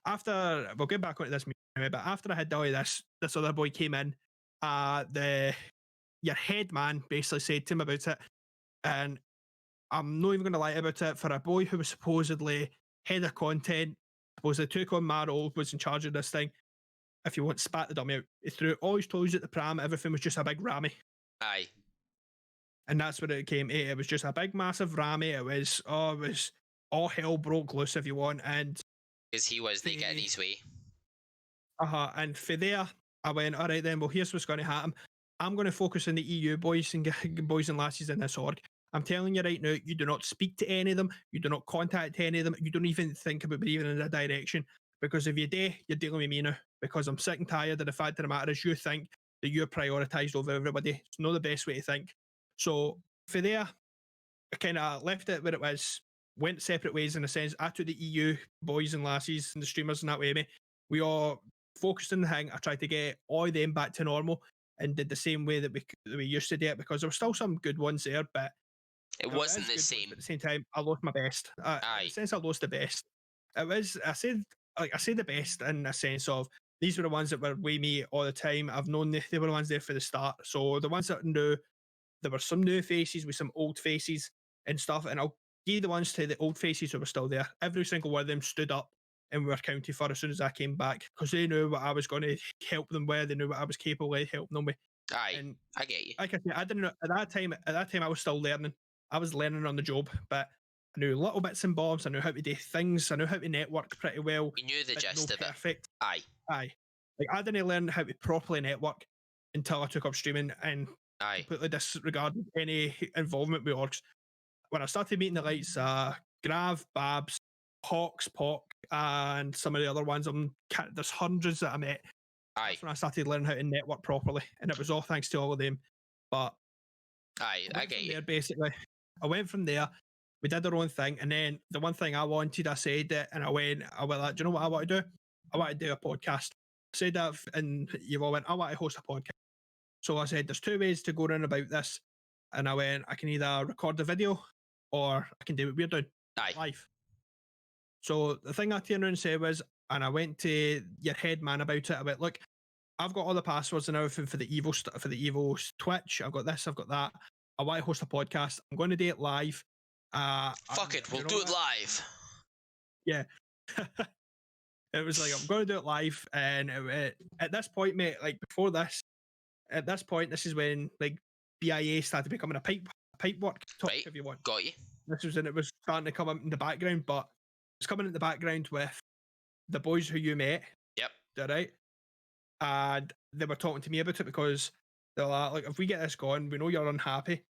after, we'll get back onto this anyway, but after I had all of this other boy came in, the your head man basically said to him about it, and I'm not even going to lie about it, for a boy who was supposedly head of content, supposedly took on my role, was in charge of this thing. If you want, spat the dummy out. He threw all his toys at the pram. Everything was just a big rammy. Aye, And that's what it came to. It was just a big, massive rammy. It was all hell broke loose, if you want. And because he was the getting his way. and for there, I went, all right then. Well, here's what's going to happen. I'm going to focus on the EU boys and boys and lasses in this org. I'm telling you right now, you do not speak to any of them. You do not contact any of them. You don't even think about even in that direction. Because if you do, you're dealing with me now. Because I'm sick and tired of the fact of the matter is, you think that you're prioritised over everybody. It's not the best way to think. So for there, I kind of left it where it was, went separate ways in a sense. I took the EU boys and lasses and the streamers in that way, mate. We all focused on the thing. I tried to get all of them back to normal and did the same way that we used to do it, because there were still some good ones there, but It you know, it wasn't is the good ones, same. but at the same time, I lost my best. In a Aye, sense, I lost the best. It was, I said the best in a sense of, these were the ones that were with me all the time. I've known they were the ones there for the start. So the ones that knew, there were some new faces with some old faces and stuff. And I'll give the ones to the old faces who were still there. Every single one of them stood up and were counted for as soon as I came back, because they knew what I was going to help them with. They knew what I was capable of helping them with. aye, And I get you. like I said, I didn't know at that time. At that time, I was still learning. I was learning on the job, but I knew little bits and bobs. I knew how to do things. I knew how to network pretty well, You knew the but no gist of it. perfect. Aye, Aye, like, I didn't learn how to properly network until I took up streaming and aye, completely disregarded any involvement with orgs. When I started meeting the likes, Grav, Babs, Hawks, Pock, and some of the other ones, there's hundreds that I met. aye, That's when I started learning how to network properly, and it was all thanks to all of them. But aye. I I went get from you. there, basically. I went from there. We did our own thing, and then the one thing I wanted, I said it, and I went like, do you know what I want to do? I want to do a podcast. I said that, and you all went, I want to host a podcast. So I said, there's two ways to go around about this. And I went, I can either record the video or I can do what we're doing Aye, live. So the thing I turned around and said was, and I went to your head man about it. I went, look, I've got all the passwords and everything for the evil Twitch. I've got this, I've got that. I want to host a podcast. I'm going to do it live. fuck it. We'll you know do it what? live. Yeah. It was like, I'm going to do it live. And at this point, mate, like before this, at this point, this is when like BIA started becoming a pipe work talk, Right, if you want. got you. This was when it was starting to come up in the background, but it's coming in the background with the boys who you met. Yep. All right. And they were talking to me about it, because they're like, if we get this going, we know you're unhappy.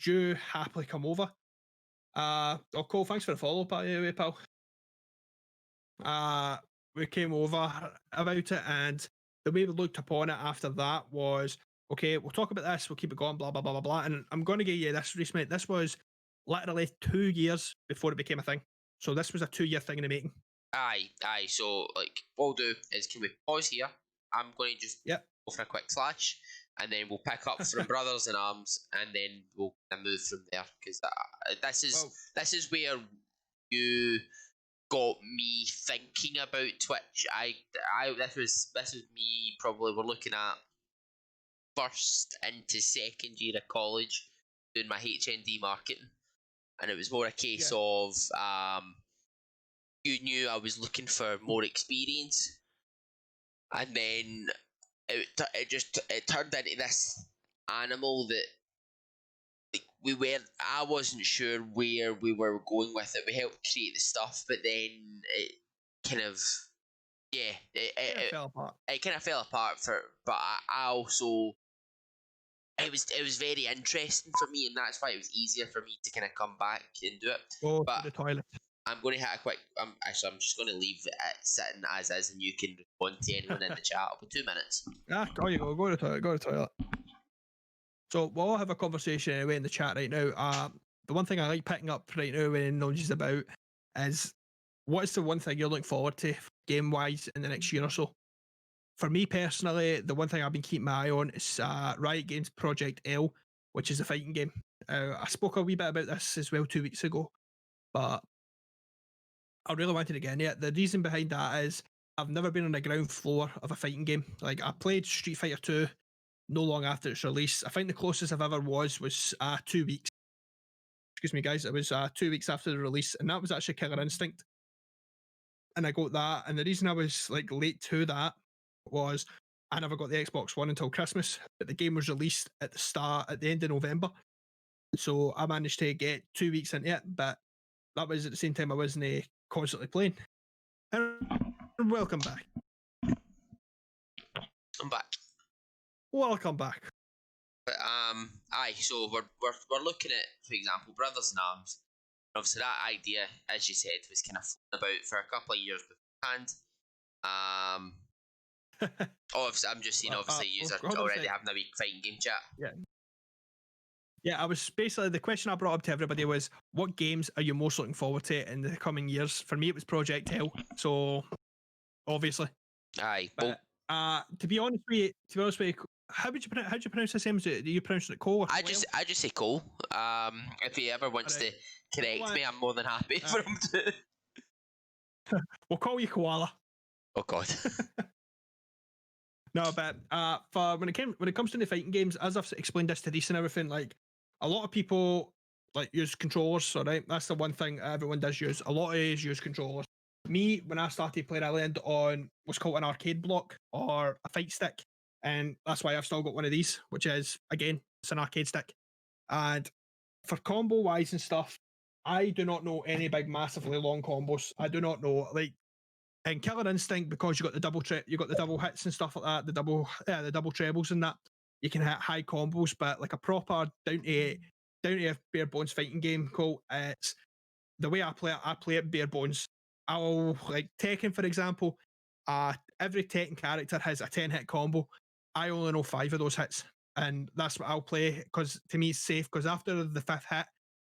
do happily come over. Cole, thanks for the follow, by the way, pal. We came over about it, and the way we looked upon it after that was, okay, we'll talk about this, we'll keep it going, blah, blah, blah, blah, blah. And I'm going to give you this, Reece, mate. This was literally 2 years before it became a thing. So this was a 2-year thing in the making. Aye. So, like, what we'll do is, can we pause here? I'm going to just Yep. go for a quick slash, and then we'll pick up from Brothers in Arms, and then we'll move from there, because this is where you got me thinking about Twitch. This was me probably, we're looking at first into second year of college doing my HND marketing, and it was more a case of you knew I was looking for more experience, and then it turned into this animal that, like, I wasn't sure where we were going with it. We helped create the stuff, but then it kind of it fell apart. It kind of fell apart but I also, it was very interesting for me, and that's why it was easier for me to kind of come back and do it. To the toilet. I'm going to hit a quick. I'm just going to leave it sitting as is, and you can respond to anyone in the chat. It'll be 2 minutes. There you go. Go to the toilet. So we'll all have a conversation anyway in the chat right now. The one thing I like picking up right now when knowledge is about is, what is the one thing you're looking forward to game wise in the next year or so? For me personally, the one thing I've been keeping my eye on is Riot Games Project L, which is a fighting game. I spoke a wee bit about this as well 2 weeks ago, but I really wanted to get in it. The reason behind that is I've never been on the ground floor of a fighting game. Like, I played Street Fighter 2 no long after its release. I think the closest I've ever was 2 weeks. Excuse me, guys. It was 2 weeks after the release, and that was actually Killer Instinct. And I got that, and the reason I was like late to that was I never got the Xbox One until Christmas, but the game was released at the end of November. So I managed to get 2 weeks into it, but that was at the same time I wasn't constantly playing. And welcome back. I'm back. Welcome back. But so we're looking at, for example, Brothers in Arms. Obviously, that idea, as you said, was kind of floating about for a couple of years beforehand. I'm just seeing, obviously, you are already having a wee fighting game chat. Yeah, I was basically, the question I brought up to everybody was, what games are you most looking forward to in the coming years? For me, it was Project Hell. So, obviously. Aye. But, to be honest with you, how would you pronounce this name? Do you pronounce it Cole? I just say Cole. If he ever wants to correct me, I'm more than happy for him to. We'll call you Koala. Oh God. No, but for when it comes to the fighting games, as I've explained this to Reece and everything, like, a lot of people like use controllers. All right, that's the one thing everyone does use. A lot of use controllers. Me, when I started playing, I landed on what's called an arcade block or a fight stick, and that's why I've still got one of these, which is, again, it's an arcade stick. And for combo wise and stuff, I do not know any big massively long combos. I do not know, like, in Killer Instinct, because you got the double hits and stuff like that, the double trebles and that, you can hit high combos. But like a proper down to bare bones fighting game, Cole, it's the way I play it bare bones. I'll, like Tekken, for example, every Tekken character has a 10-hit combo. I only know 5 of those hits, and that's what I'll play, because to me it's safe, because after the 5th hit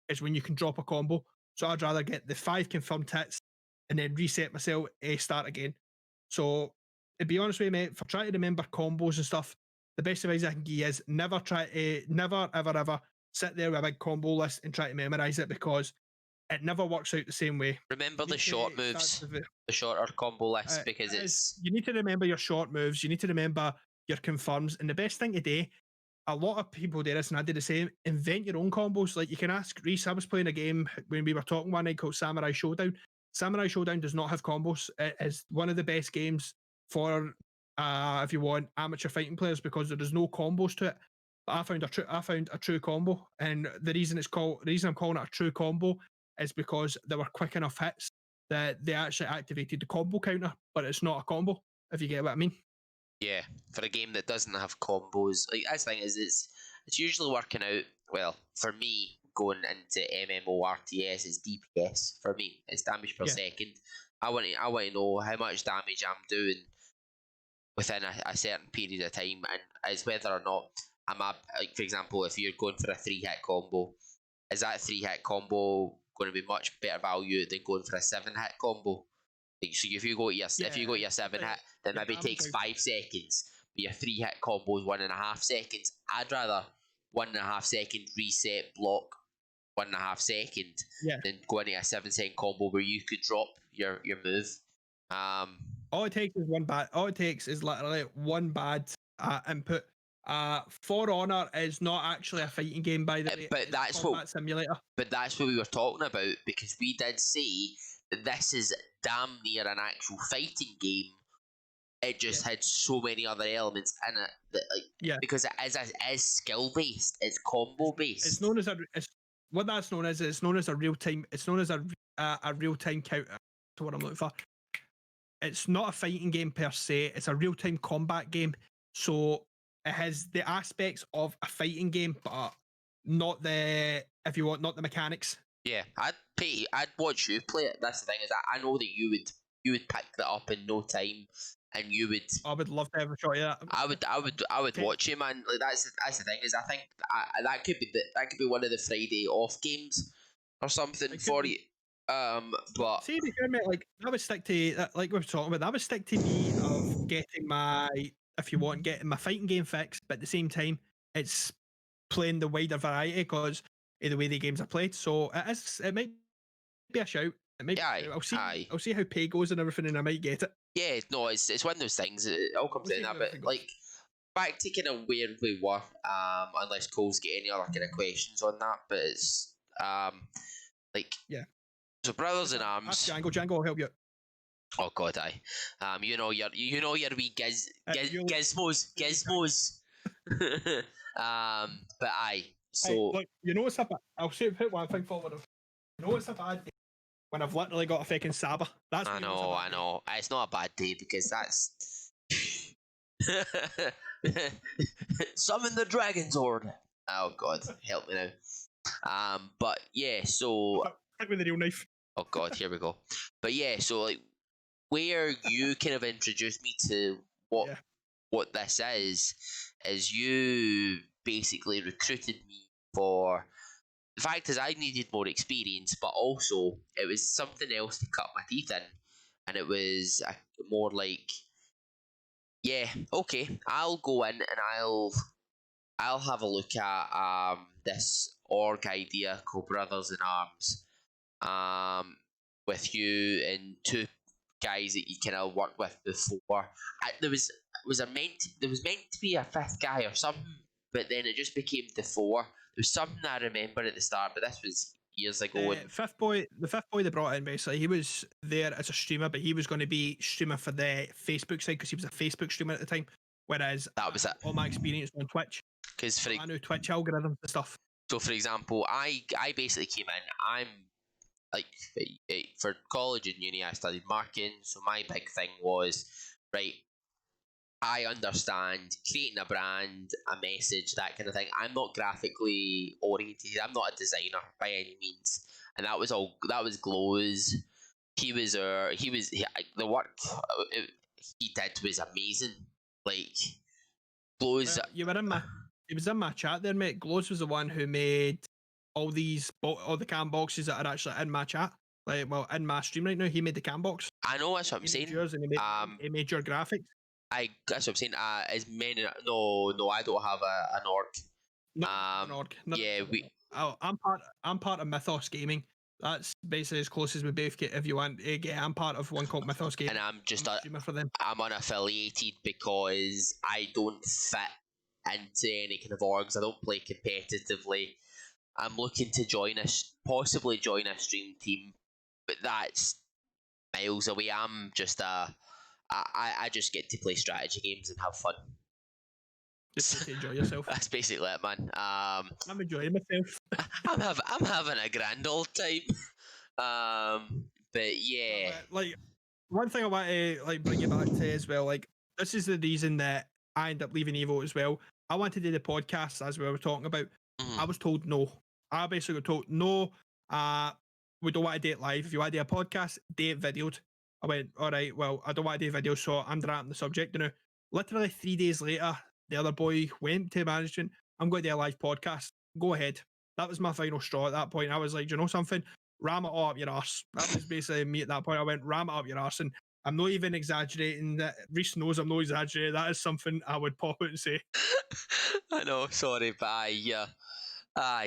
is when you can drop a combo. So I'd rather get the 5 confirmed hits and then reset myself, start again. So, to be honest with you, mate, for trying to remember combos and stuff, the best advice I can give you is never ever sit there with a big combo list and try to memorize it, because it never works out the same way. Remember the short moves, the shorter combo list, because you need to remember your short moves. You need to remember your confirms, and the best thing to do, a lot of people do this, and I did the same. Invent your own combos. Like, you can ask Reece. I was playing a game when we were talking one night called Samurai Showdown. Samurai Showdown does not have combos. It is one of the best games for if you want amateur fighting players, because there is no combos to it. But I found a true combo, and the reason I'm calling it a true combo is because there were quick enough hits that they actually activated the combo counter, but it's not a combo, if you get what I mean. Yeah, for a game that doesn't have combos, like, that's the thing is, it's usually working out well for me. Going into MMORTS is DPS for me. It's damage per Yeah. second. I want to know how much damage I'm doing within a certain period of time, and it's whether or not I'm up. Like for example, if you're going for a 3-hit combo, is that 3-hit combo going to be much better value than going for a 7-hit combo? Like, so if you go to your Yeah, if you go to your 7-hit, then maybe it takes 5 seconds. But your 3-hit combo is 1.5 seconds. I'd rather 1.5 second reset block 1.5 second yeah. than go into a 7-second combo where you could drop your move. All it takes is one bad. All it takes is literally one bad input. For Honor is not actually a fighting game, by the way. But It's that's a combat simulator. But that's what we were talking about, because we did say that this is damn near an actual fighting game. It just had so many other elements in it that, like, because it is skill based, it's combo based. It's known as what that's known as. It's known as a real time. It's known as a real time counter. To what I'm looking for. It's not a fighting game per se. It's a real time combat game. So it has the aspects of a fighting game, but not the, if you want, not the mechanics. Yeah, I'd watch you play it. That's the thing, is that I know that you would pick that up in no time, and you would. I would love to have a shot of that. I would watch you, man. Like that's the thing, is I think that could be one of the Friday off games or something for you. But see, like that would stick to, like we were talking about, that would stick to me of getting my, if you want, getting my fighting game fix, but at the same time, it's playing the wider variety because of the way the games are played. So it might be a shout. It might. Aye, I'll see. aye. I'll see how pay goes and everything, and I might get it. Yeah, no, it's one of those things. I'll come to that, but like back to kind of where we were. Unless Cole's get any other kind of questions on that, but it's like yeah. So Brothers in Arms. Ask Django will help you. Oh God, aye. You know your wee gizmos. But aye. So hey, look, you know what's up? I'll put one thing forward. You know what's a bad day? When I've literally got a fucking Saba. That's I know. It's not a bad day, because that's summon the Dragon Zord. Oh God, help me now. But yeah, so stick with the real knife. Oh God, here we go. But yeah, so like where you kind of introduced me to what this is you basically recruited me for. The fact is, I needed more experience, but also it was something else to cut my teeth in, and it was more like, yeah, okay, I'll go in and I'll have a look at this org idea called Brothers in Arms, with you and two guys that you kind of worked with before. There was meant to be a fifth guy or something, but then it just became the four. There's something I remember at the start, but this was years ago. The fifth boy they brought in, basically, he was there as a streamer, but he was going to be streamer for the Facebook side because he was a Facebook streamer at the time. Whereas that was it. All my experience on Twitch, because I knew Twitch algorithms and stuff. So, for example, I basically came in. I'm like, for college and uni, I studied marketing. So my big thing was, right, I understand creating a brand, a message, that kind of thing. I'm not graphically oriented. I'm not a designer by any means. And that was Glow's. The work he did was amazing. Like, Glow's. You were in my. He was in my chat there, mate. Glows was the one who made all the cam boxes that are actually in my chat. Like, well, in my stream right now, he made the cam box. I know, that's what I'm saying. Yours, and he made your graphics. That's what I'm saying. As many, no, I don't have an org. Not an org. I'm part of Mythos Gaming. That's basically as close as we both get. If you want to get, I'm part of one called Mythos Gaming. And I'm just streamer for them. I'm unaffiliated because I don't fit into any kind of orgs. I don't play competitively. I'm looking to possibly join a stream team, but that's miles away. I'm just I just get to play strategy games and have fun. Just to enjoy yourself. That's basically it, man. I'm enjoying myself. I'm having a grand old time. But yeah, like one thing I want to bring you back to as well. Like, this is the reason that I end up leaving Evo as well. I wanted to do the podcast as we were talking about. I Mhm. was told no. I basically got told no. We don't want to do it live. If you want to do a podcast, do it videoed. I went, all right. Well, I don't want to do video, so I'm dropping the subject. Literally 3 days later, the other boy went to management. I'm going to do a live podcast. Go ahead. That was my final straw at that point. I was like, do you know something? Ram it all up your arse. That was basically me at that point. I went, ram it up your arse. And I'm not even exaggerating. That Reece knows I'm not exaggerating. That is something I would pop out and say. I know, sorry, but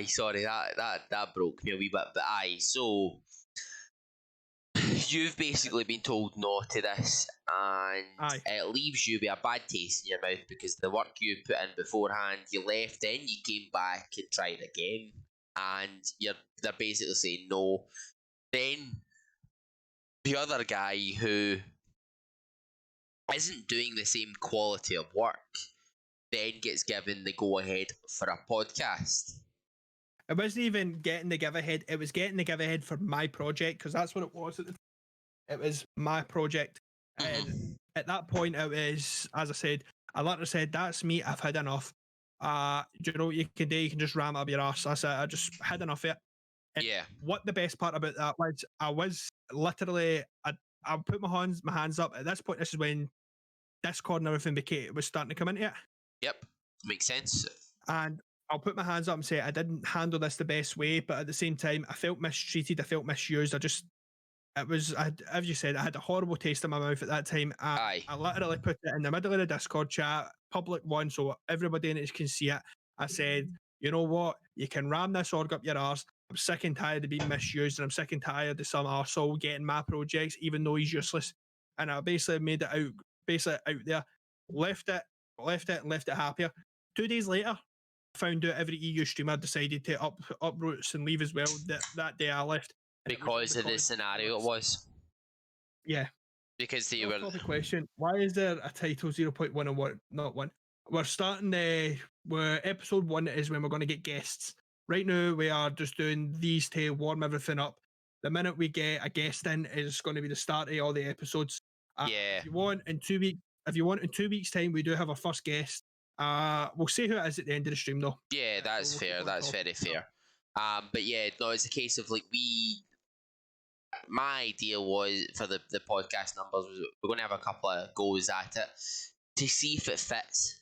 sorry, that broke me a wee bit, but so you've basically been told no to this, and Aye. it leaves you with a bad taste in your mouth because the work you put in beforehand, you left in, you came back and tried again, and they're basically saying no. Then the other guy who isn't doing the same quality of work then gets given the go ahead for a podcast. It wasn't even getting the give ahead. It was getting the give ahead for my project because that's what it was. It was my project. And at that point, it was, as I said, I literally said, that's me. I've had enough. Do you know what you can do? You can just ram it up your ass. That's it. I just had enough of it. And Yeah. what the best part about that was, I was literally, I put my hands up. At this point, this is when Discord and everything was starting to come into it. Yep. Makes sense. And I'll put my hands up and say I didn't handle this the best way, but at the same time, I felt mistreated. I felt misused. As you said, I had a horrible taste in my mouth at that time. Aye. I literally put it in the middle of the Discord chat, public one, so everybody in it can see it. I said, you know what? You can ram this org up your arse. I'm sick and tired of being misused, and I'm sick and tired of some arsehole getting my projects, even though he's useless. And I basically made it out there, left it, and left it happier. 2 days later, I found out every EU streamer decided to uproots and leave as well. That day I left. Because of the scenario it was. Yeah. Because they were. Topic question. Why is there a title 0.1 and what not one? We're starting where episode 1 is when we're going to get guests. Right now we are just doing these to warm everything up. The minute we get a guest in is going to be the start of all the episodes. Yeah. If you want in 2 weeks time, we do have our first guest. We'll see who it is at the end of the stream though. Yeah, that's fair. That's very fair. But yeah, no, it's a case of like my idea was for the podcast numbers was we're going to have a couple of goes at it to see if it fits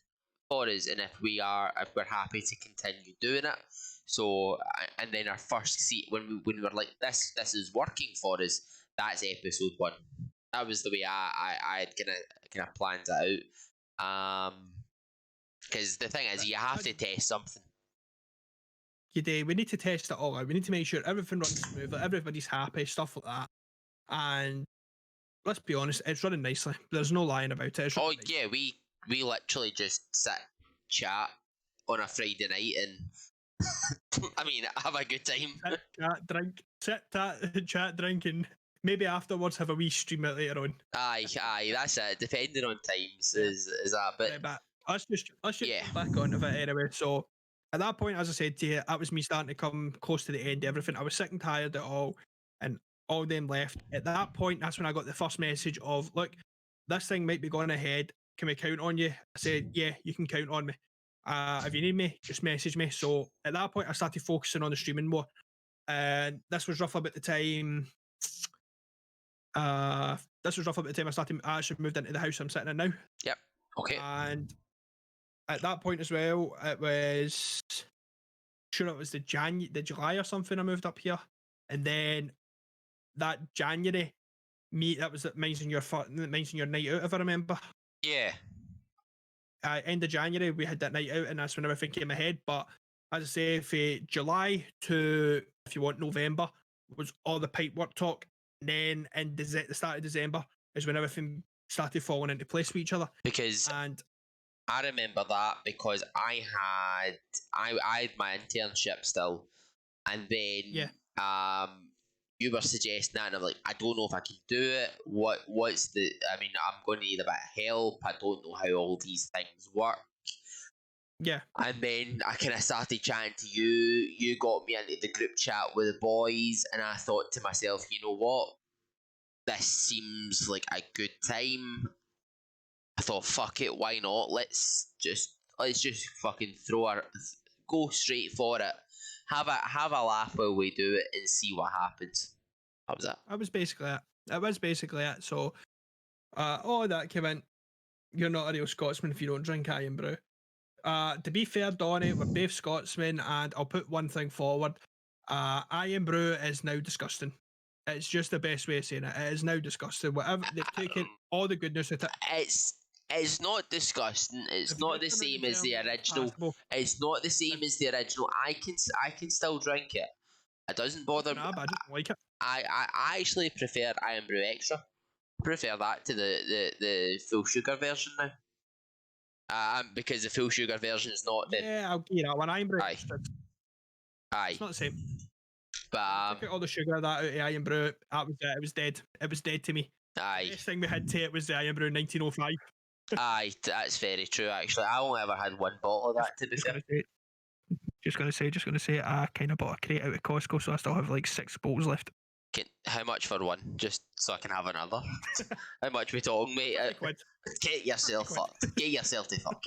for us and if we're happy to continue doing it. So and then our first seat when we were like this is working for us. That's episode 1. That was the way I had kind of planned it out. Because the thing is, you have to test something. You do. We need to test it all out. We need to make sure everything runs smoothly, everybody's happy, stuff like that. And let's be honest, it's running nicely. There's no lying about it. Yeah, we literally just sit, chat on a Friday night, and I mean, have a good time. Chat, drink, and maybe afterwards have a wee stream it later on. Aye, that's it. Depending on times is that, but let's just get back onto it anyway. So at that point, as I said to you, that was me starting to come close to the end of everything. I was sick and tired of it all, and all them left. At that point, that's when I got the first message of, look, this thing might be going ahead. Can we count on you? I said, yeah, you can count on me. If you need me, just message me. So at that point, I started focusing on the streaming more. And this was roughly about the time. I actually moved into the house I'm sitting in now. Yep. Okay. And at that point as well, it was the July or something. I moved up here, and then that January, that was mentioning your night out, if I remember. Yeah. End of January, we had that night out, and that's when everything came ahead. But as I say, for July to, if you want, November was all the pipe work talk. And then in the start of December is when everything started falling into place with each other. Because I remember that because I had my internship still, and then you were suggesting that, and I'm like, I don't know if I can do it. What's the? I mean, I'm going to need a bit of help. I don't know how all these things work. Yeah. And then I kind of started chatting to you. You got me into the group chat with the boys, and I thought to myself, you know what? This seems like a good time. I thought, fuck it, why not? Let's just let's just fucking go straight for it. Have a laugh while we do it and see what happens. How was that? That was basically it. That was basically it. So, all that came in. You're not a real Scotsman if you don't drink iron brew. To be fair, Donny, we're both Scotsmen, and I'll put one thing forward. Iron brew is now disgusting. It's just the best way of saying it. It is now disgusting. Whatever they've taken all the goodness with it. It's not disgusting. It's If you not the get them out same in as the Germany, it's original. passable. It's not the same If as the original. I can still drink it. It doesn't I bother can me. have, I just don't like it. I actually prefer Iron Brew Extra. Prefer that to the full sugar version now. Because the full sugar version is not the Yeah, I'll give you that one. Iron brew, aye aye. it's not the same. But Took out all the sugar that out of iron brew. That was it. It was dead. It was dead to me. aye The best thing we had to it was the iron brew 1905. aye. That's very true. Actually, I only ever had one bottle of that. To be Just fair. just gonna say, I kind of bought a crate out of Costco, so I still have like 6 bottles left. How much for one? Just so I can have another. How much we talking, mate? 50 quid. Get yourself 50 quid. fucked. Get yourself to fuck.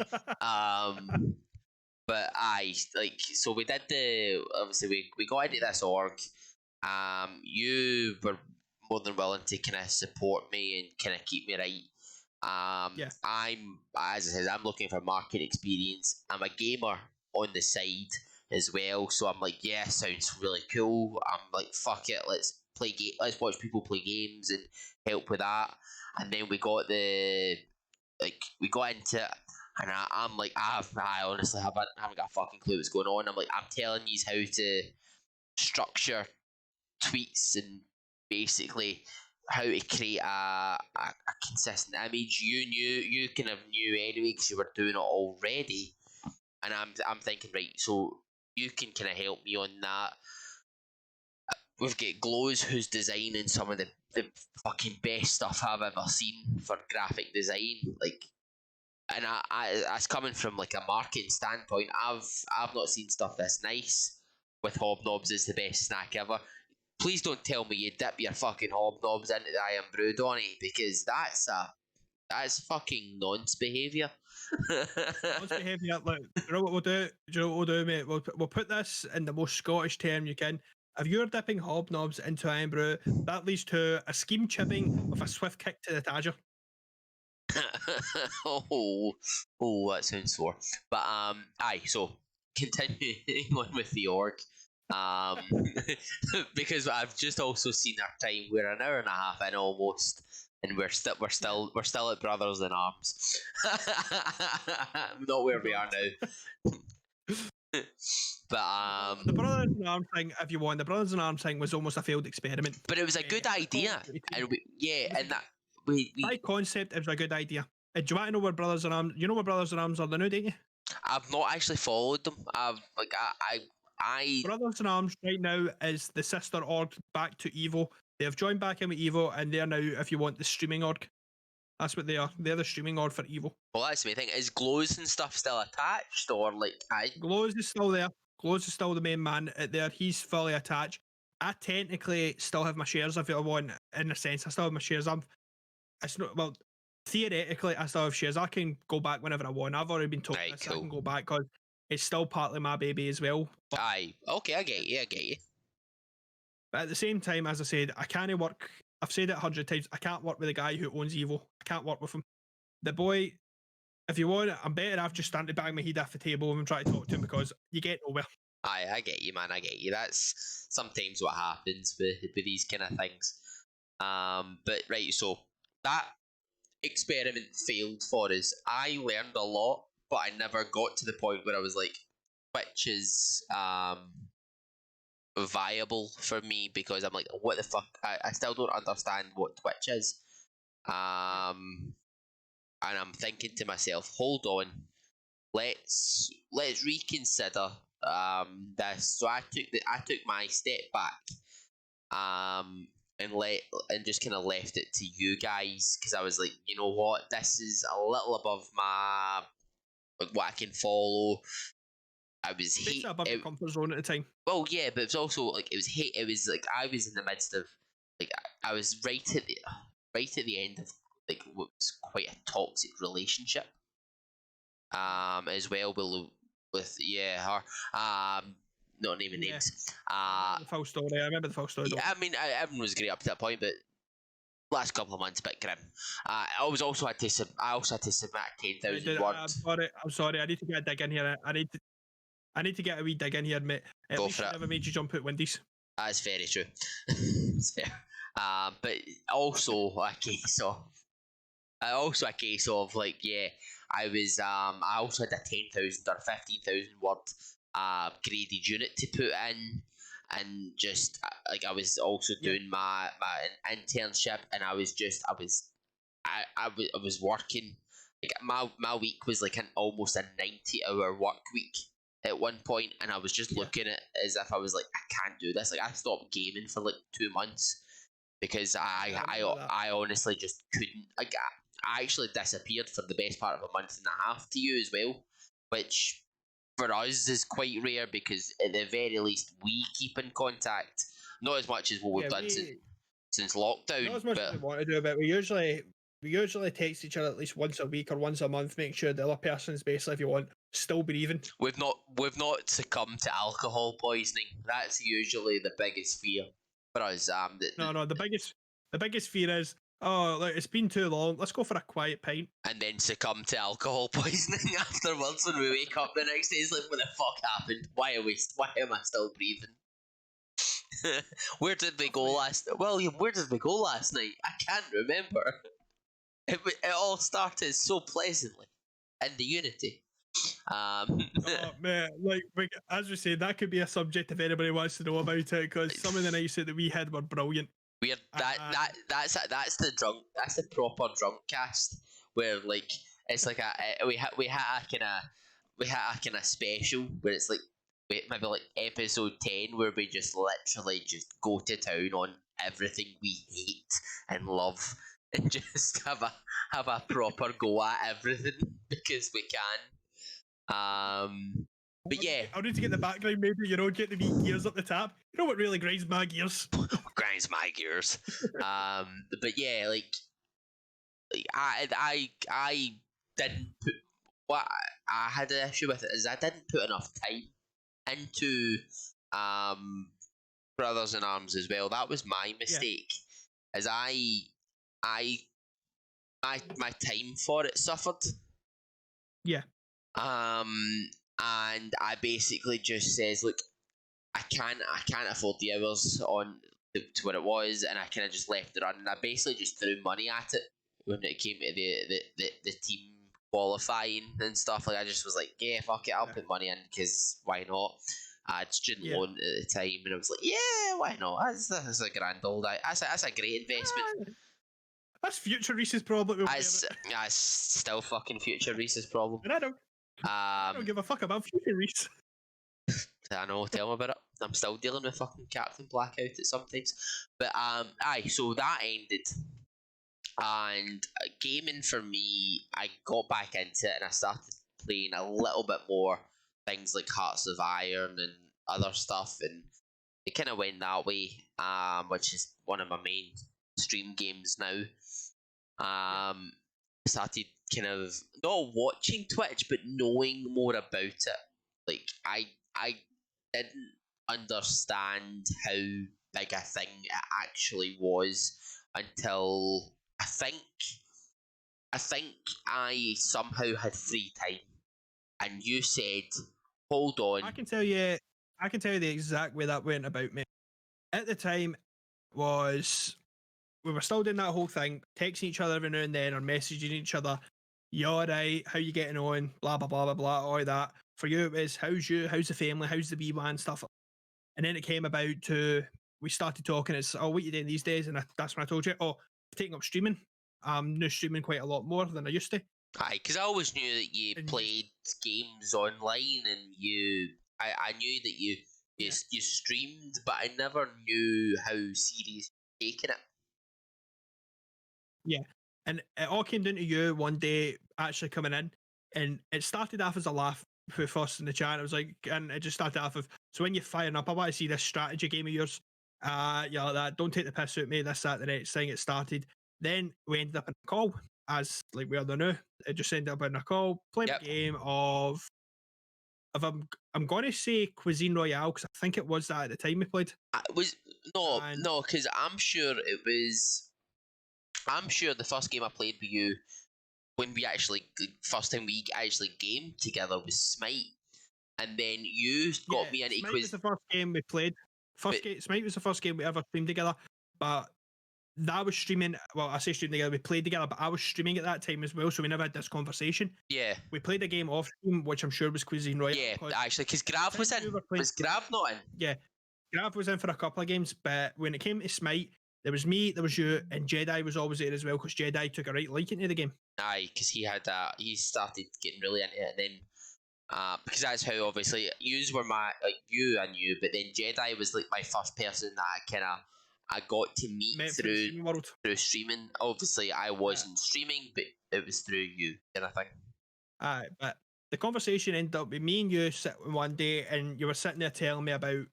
But aye, like so we did obviously we got into this org. You were more than willing to kind of support me and kind of keep me right. Yeah. I'm as I said, I'm looking for market experience. I'm a gamer on the side as well, so I'm like, yeah, sounds really cool. I'm like, fuck it, let's let's watch people play games and help with that. And then we got we got into it, and I'm like, I honestly haven't got a fucking clue what's going on. I'm like, I'm telling you how to structure tweets and basically how to create a consistent image. You kind of knew anyway because you were doing it already, and I'm thinking, right, so you can kind of help me on that. We've got Glows who's designing some of the fucking best stuff I've ever seen for graphic design, like. And that's coming from like a marketing standpoint. I've not seen stuff this nice. With hobnobs is the best snack ever. Please don't tell me you dip your fucking hobnobs into the iron brew, Donny, because that's fucking nonce behaviour. Let's behave here. Look, do you know what we'll do? Do you know what we'll do, mate? We'll put this in the most Scottish term you can. If you're dipping hobnobs into iron brew, that leads to a scheme chipping with a swift kick to the Tadger. oh, that sounds sore. But aye. So continuing on with the org, um, because I've just also seen our time. We're an hour and a half in almost, and we're still at Brothers in Arms. Not where we are now. But The Brothers in Arms thing, if you want, the Brothers in Arms thing was almost a failed experiment. but it was a good idea, and By concept, it was a good idea. Do you want to know where Brothers in Arms? You know where Brothers in Arms are now, don't you? I've not actually followed them. I've like I Brothers in Arms right now is the sister org back to Evo. They have joined back in with Evo, and they're now, if you want, the streaming org. That's what they are. They're the streaming org for Evo. well, that's the main thing. Is Glows and stuff still attached, or like Glows is still there. Glows is still the main man there. He's fully attached. I technically still have my shares if I want, in a sense. I still have my shares. It's not, well, theoretically, I still have shares. I can go back whenever I want. I've already been told Right, this. cool. I can go back because it's still partly my baby as well. But, okay, I get you. but at the same time, as I said, I can't work. I've said it 100 times. I can't work with the guy who owns Evo. I can't work with him. The boy, if you want, I'm better off just standing to bang my head off the table and try to talk to him because you get nowhere. I get you, man. I get you. That's sometimes what happens with these kind of things. But right, so that experiment failed for us. I learned a lot, but I never got to the point where I was like, Twitch is viable for me because I'm like, what the fuck? I still don't understand what Twitch is. And I'm thinking to myself, hold on, let's reconsider this. So I took my step back and just kind of left it to you guys because I was like, you know what, this is a little above my like what I can follow. I was above your comfort zone at the time. well, yeah, but it's also like it was hate. It was like I was in the midst of like I was right at the end of like what was quite a toxic relationship. as well with her. Not naming Yeah, names. I remember the full story. I remember the full story. Yeah, I mean, everyone was great up to that point, but last couple of months a bit grim. I also had to submit a 10,000 word. I'm sorry. I need to get a dig in here. I need to get a wee dig in here, mate. At Go least for she it. never made you jump out Wendy's. That's very true. It's fair. But also a case of like, yeah, I also had a 10,000 or 15,000 word graded unit to put in, and just like I was also Yeah. doing my internship, and I was working. Like my week was like almost a 90-hour work week at one point, and I was just Yeah. looking at it as if I was like, I can't do this. Like, I stopped gaming for like 2 months because I honestly just couldn't. Like, I actually disappeared for the best part of a month and a half to you as well, which for us is quite rare because at the very least we keep in contact. Not as much as what we've Yeah, done since lockdown, not as much as but we want to do, but we usually text each other at least once a week or once a month, make sure the other person's basically, if you want, still breathing. we've not succumbed to alcohol poisoning. That's usually the biggest fear for us. No, the biggest fear is, oh, like, it's been too long. Let's go for a quiet pint. And then succumb to alcohol poisoning afterwards when we wake up the next day. It's like, what the fuck happened? Why am I still breathing? Where did we go last? William, where did we go last night? I can't remember. It all started so pleasantly in the Unity. Oh, man, like, as we say, that could be a subject if anybody wants to know about it, because some of the nights that we had were brilliant. Weird. That's the proper drunk cast where like it's like we had a kind of special where it's like maybe like episode 10 where we just literally just go to town on everything we hate and love and just have a proper go at everything because we can. But yeah, I need to get the background, maybe, get the wee gears up the tap. You know what really grinds my gears? grinds my gears. But yeah, like I didn't put what I had an issue with it is I didn't put enough time into Brothers in Arms as well. That was my mistake. Yeah. As I my time for it suffered. Yeah. And I basically just says, look, I can't afford the hours on to what it was, and I kind of just left it on, and I basically just threw money at it when it came to the team qualifying and stuff. Like, I just was like, yeah, fuck it, I'll put money in because why not? I had student loan at the time, and I was like, yeah, why not? That's a grand old. That's a great investment. That's future Reese's problem. That's still fucking future Reese's problem. And I don't give a fuck about future Reese. I know, tell me about it. I'm still dealing with fucking Captain Blackout at sometimes. But so that ended. And gaming for me, I got back into it and I started playing a little bit more things like Hearts of Iron and other stuff, and it kind of went that way, which is one of my main stream games now. Started kind of not watching Twitch, but knowing more about it. Like, I didn't understand how big a thing it actually was until I think I somehow had free time, and you said, "Hold on." I can tell you the exact way that went about, me. At the time, we were still doing that whole thing, texting each other every now and then or messaging each other. You alright? How you getting on? Blah blah blah blah blah. All that. For you, it was how's the family? How's the wee one stuff? And then it came about to we started talking. It's what you doing these days? And that's when I told you, taking up streaming. I'm now streaming quite a lot more than I used to. Aye, because I always knew that you played games online, and I knew that you streamed, but I never knew how serious you're taking it. Yeah, and it all came down to you one day actually coming in, and it started off as a laugh with us in the chat. It was like, and it just started off with, so when you're firing up, I want to see this strategy game of yours. Yeah, like that. Don't take the piss out of me. This, that, the next thing. It started. Then we ended up in a call, as like we are now. It just ended up in a call, playing Yep. a game of I'm going to say Cuisine Royale because I think it was that at the time we played. It was no, And no, because I'm sure it was. I'm sure the first game I played with you, when we actually first time we actually gamed together, was Smite, and then you got yeah, me into Smite was Quiz. the first game we played. But Smite was the first game we ever streamed together, but that was streaming. Well, I say streaming together. We played together, but I was streaming at that time as well, so we never had this conversation. yeah, We played a game off stream, which I'm sure was Cuisine Royale. yeah, 'cause actually, because Grav was time we in. were playing Was Grav not in? yeah, Gav was in for a couple of games, but when it came to Smite, there was me, there was you, and Jedi was always there as well because Jedi took a right liking to the game. Aye, because he started getting really into it, and then because that's how obviously yous were my you and you, but then Jedi was like my first person that I got to meet Met for the through streaming world. streaming. Obviously, I wasn't streaming, but it was through you kind of thing. Aye, but the conversation ended up with me and you sitting one day, and you were sitting there telling me about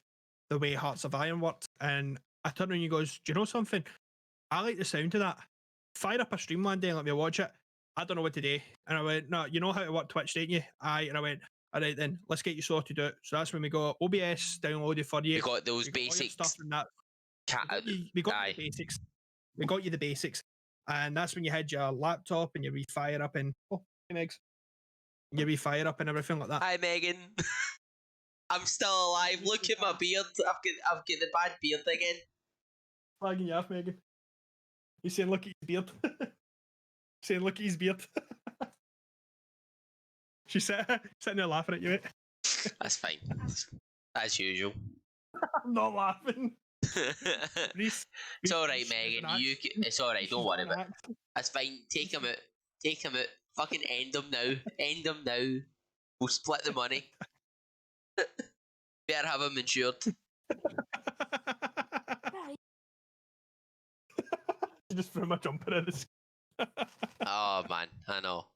the way Hearts of Iron worked, and I turned around and you goes, "Do you know something? I like the sound of that. Fire up a stream one day and let me watch it. I don't know what to do." And I went, "No, you know how to work Twitch, don't you?" Aye. And I went, "All right then, let's get you sorted out." So that's when we got OBS downloaded for you. You got those We got all your basics. stuff and that. We Aye. got you the basics. We got you the basics, and that's when you had your laptop and your refire up and hey Megs, your refire up and everything like that. Hi Megan. I'm still alive. Look at my beard. I've got the bad beard again. Flagging you off, Megan. You saying look at his beard? Saying look at his beard. She's sitting there laughing at you, mate. That's fine. As usual. I'm not laughing. It's all right, Megan. It's all right. Don't worry about it. That's fine. Take him out. Take him out. Fucking end him now. End him now. We'll split the money. Better have him insured. She just threw my jumper in the Oh man, I know.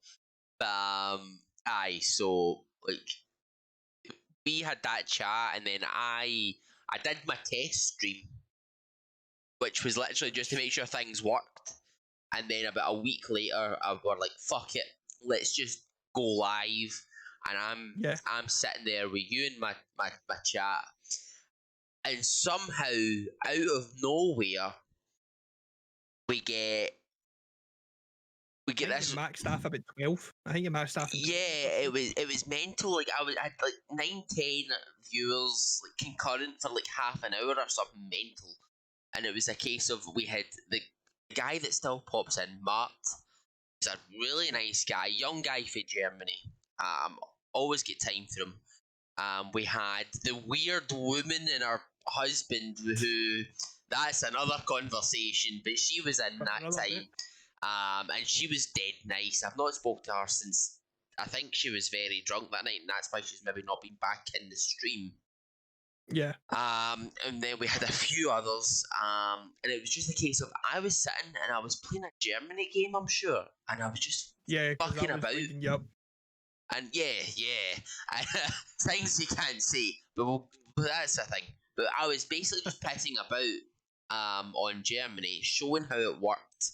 But aye. So like, we had that chat, and then I did my test stream, which was literally just to make sure things worked. And then about a week later, I was like, "Fuck it, let's just go live." And I'm sitting there with you in my chat, and somehow out of nowhere, we get this. max staff about 12. I think your max staff. Yeah, it was mental. Like I had like 9-10 viewers like concurrent for like half an hour or something mental, and it was a case of we had the guy that still pops in, Mart. He's a really nice guy, young guy from Germany. Always get time for him. We had the weird woman and her husband, who that's another conversation, but she was in that time. And she was dead nice. I've not spoke to her since I think she was very drunk that night, and that's why she's maybe not been back in the stream. Yeah. And then we had a few others. And it was just a case of I was sitting and I was playing a Germany game, I'm sure, and I was just fucking about. Yep. And yeah, things you can't say, but that's the thing. But I was basically just pissing about on Germany, showing how it worked,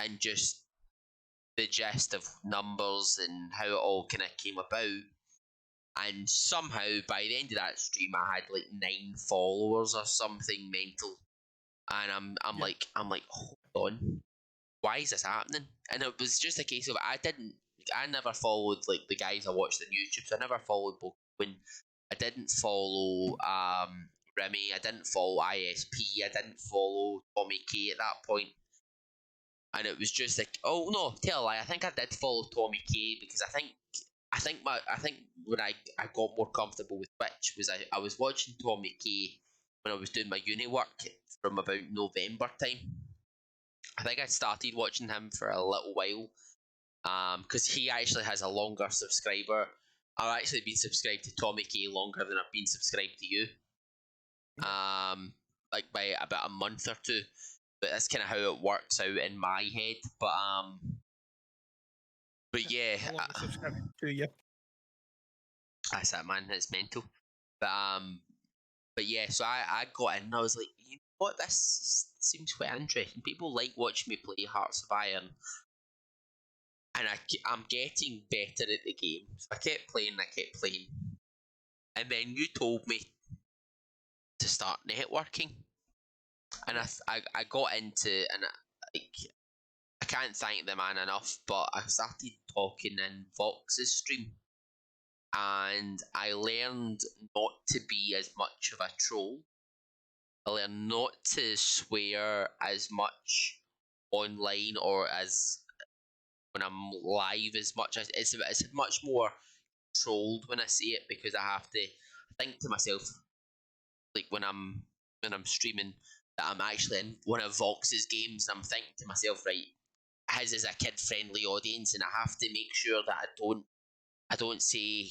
and just the gist of numbers and how it all kind of came about. And somehow by the end of that stream, I had like 9 followers or something mental. And I'm like, hold on, why is this happening? And it was just a case of I never followed like the guys I watched on YouTube, so I never followed When I didn't follow Remy, I didn't follow ISP, I didn't follow Tommy K at that point. And it was just like, oh no, tell a lie, I think I did follow Tommy K, because I think when I got more comfortable with Twitch was I was watching Tommy K when I was doing my uni work from about November time. I think I started watching him for a little while, because he actually has a longer subscriber. I've actually been subscribed to Tommy K longer than I've been subscribed to you, like by about a month or two. But that's kind of how it works out in my head. But yeah, to you. That's it, man. It's mental. But yeah, so I got in and I was like, you know what, this seems quite interesting. People like watching me play Hearts of Iron. and I'm getting better at the game. So I kept playing, and then you told me to start networking, and Yeah. I got into, and like, I can't thank the man enough, but I started talking in Vox's stream, and I learned not to be as much of a troll. I learned not to swear as much online or as when I'm live as much as it's much more trolled when I say it, because I have to think to myself, like when I'm streaming, that I'm actually in one of Vox's games, and I'm thinking to myself, right, his is a kid friendly audience, and I have to make sure that I don't say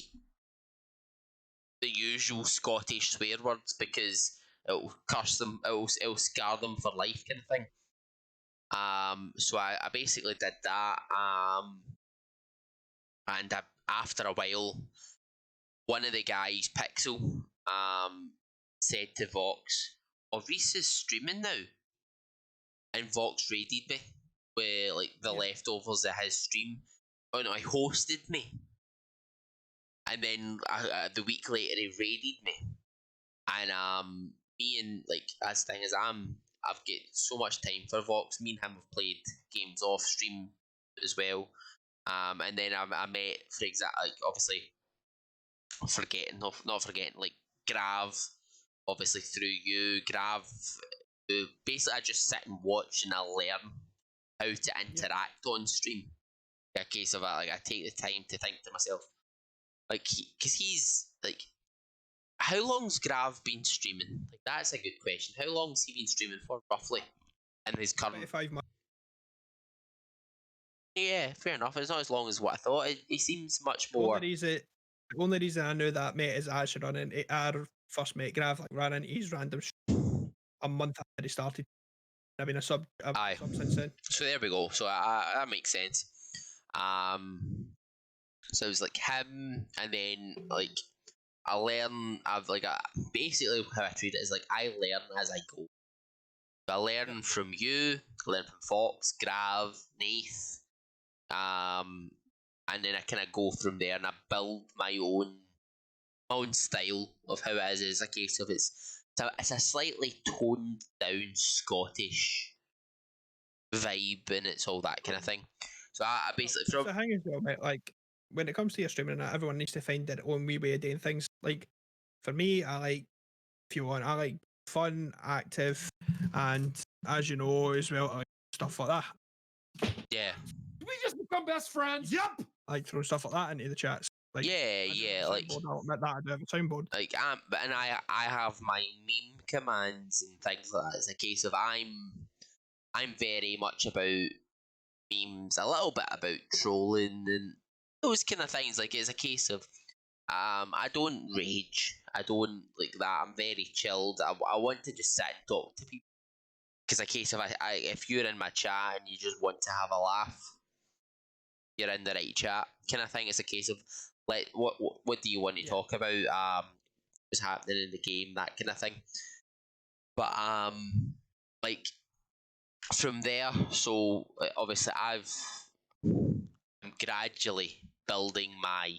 the usual Scottish swear words, because it'll curse them, it'll scar them for life, kind of thing. So I basically did that. And after a while, one of the guys, Pixel, said to Vox, "Oh, Reece is streaming now," and Vox raided me with like the Yeah. leftovers of his stream. Oh no, he hosted me, and then the week later he raided me, and me and like that's the thing is I've got so much time for Vox. Me and him have played games off stream as well. And then I met, for example, like obviously not forgetting like Grav, obviously through you, Grav. Basically, I just sit and watch and I learn how to Yeah. interact on stream. A case of like I take the time to think to myself, like, because he's like, how long's Grav been streaming? Like that's a good question. How long's he been streaming for roughly? In his current, 25 months. yeah, fair enough. It's not as long as what I thought. He seems much The only more. reason, the only reason I knew that mate is actually running our first mate Grav, like ran into his random a month after he started. I've been a Aye. sub since then. So there we go. So that makes sense. Um, so it was like him, and then like I learn. I've like basically how I treat it is like I learn as I go. So I Yep. learn from you, learn from Fox, Grav, Nath, um, and then I kind of go from there, and I build my own style of how it is. A case of it's a slightly toned down Scottish vibe, and it's all that kind of thing. So I basically It's from the thing as well, mate. Like when it comes to your streaming, and that, everyone needs to find their own wee way of doing things. Like for me, I like, if you want, I like fun, active, and as you know as well, I like stuff like that. yeah. We just become best friends. Yep. I like throwing stuff like that into the chats. Like Yeah, I do yeah, have a like soundboard. I'll admit that I do have a soundboard. but and I have my meme commands and things like that. It's a case of I'm very much about memes, a little bit about trolling and those kind of things. Like it's a case of I don't rage, I don't like that. I'm very chilled. I want to just sit and talk to people, because a case of if you're in my chat and you just want to have a laugh, you're in the right chat kind of thing. It's a case of like what do you want to Yeah. talk about, what's happening in the game, that kind of thing. But like from there, so obviously I'm gradually building my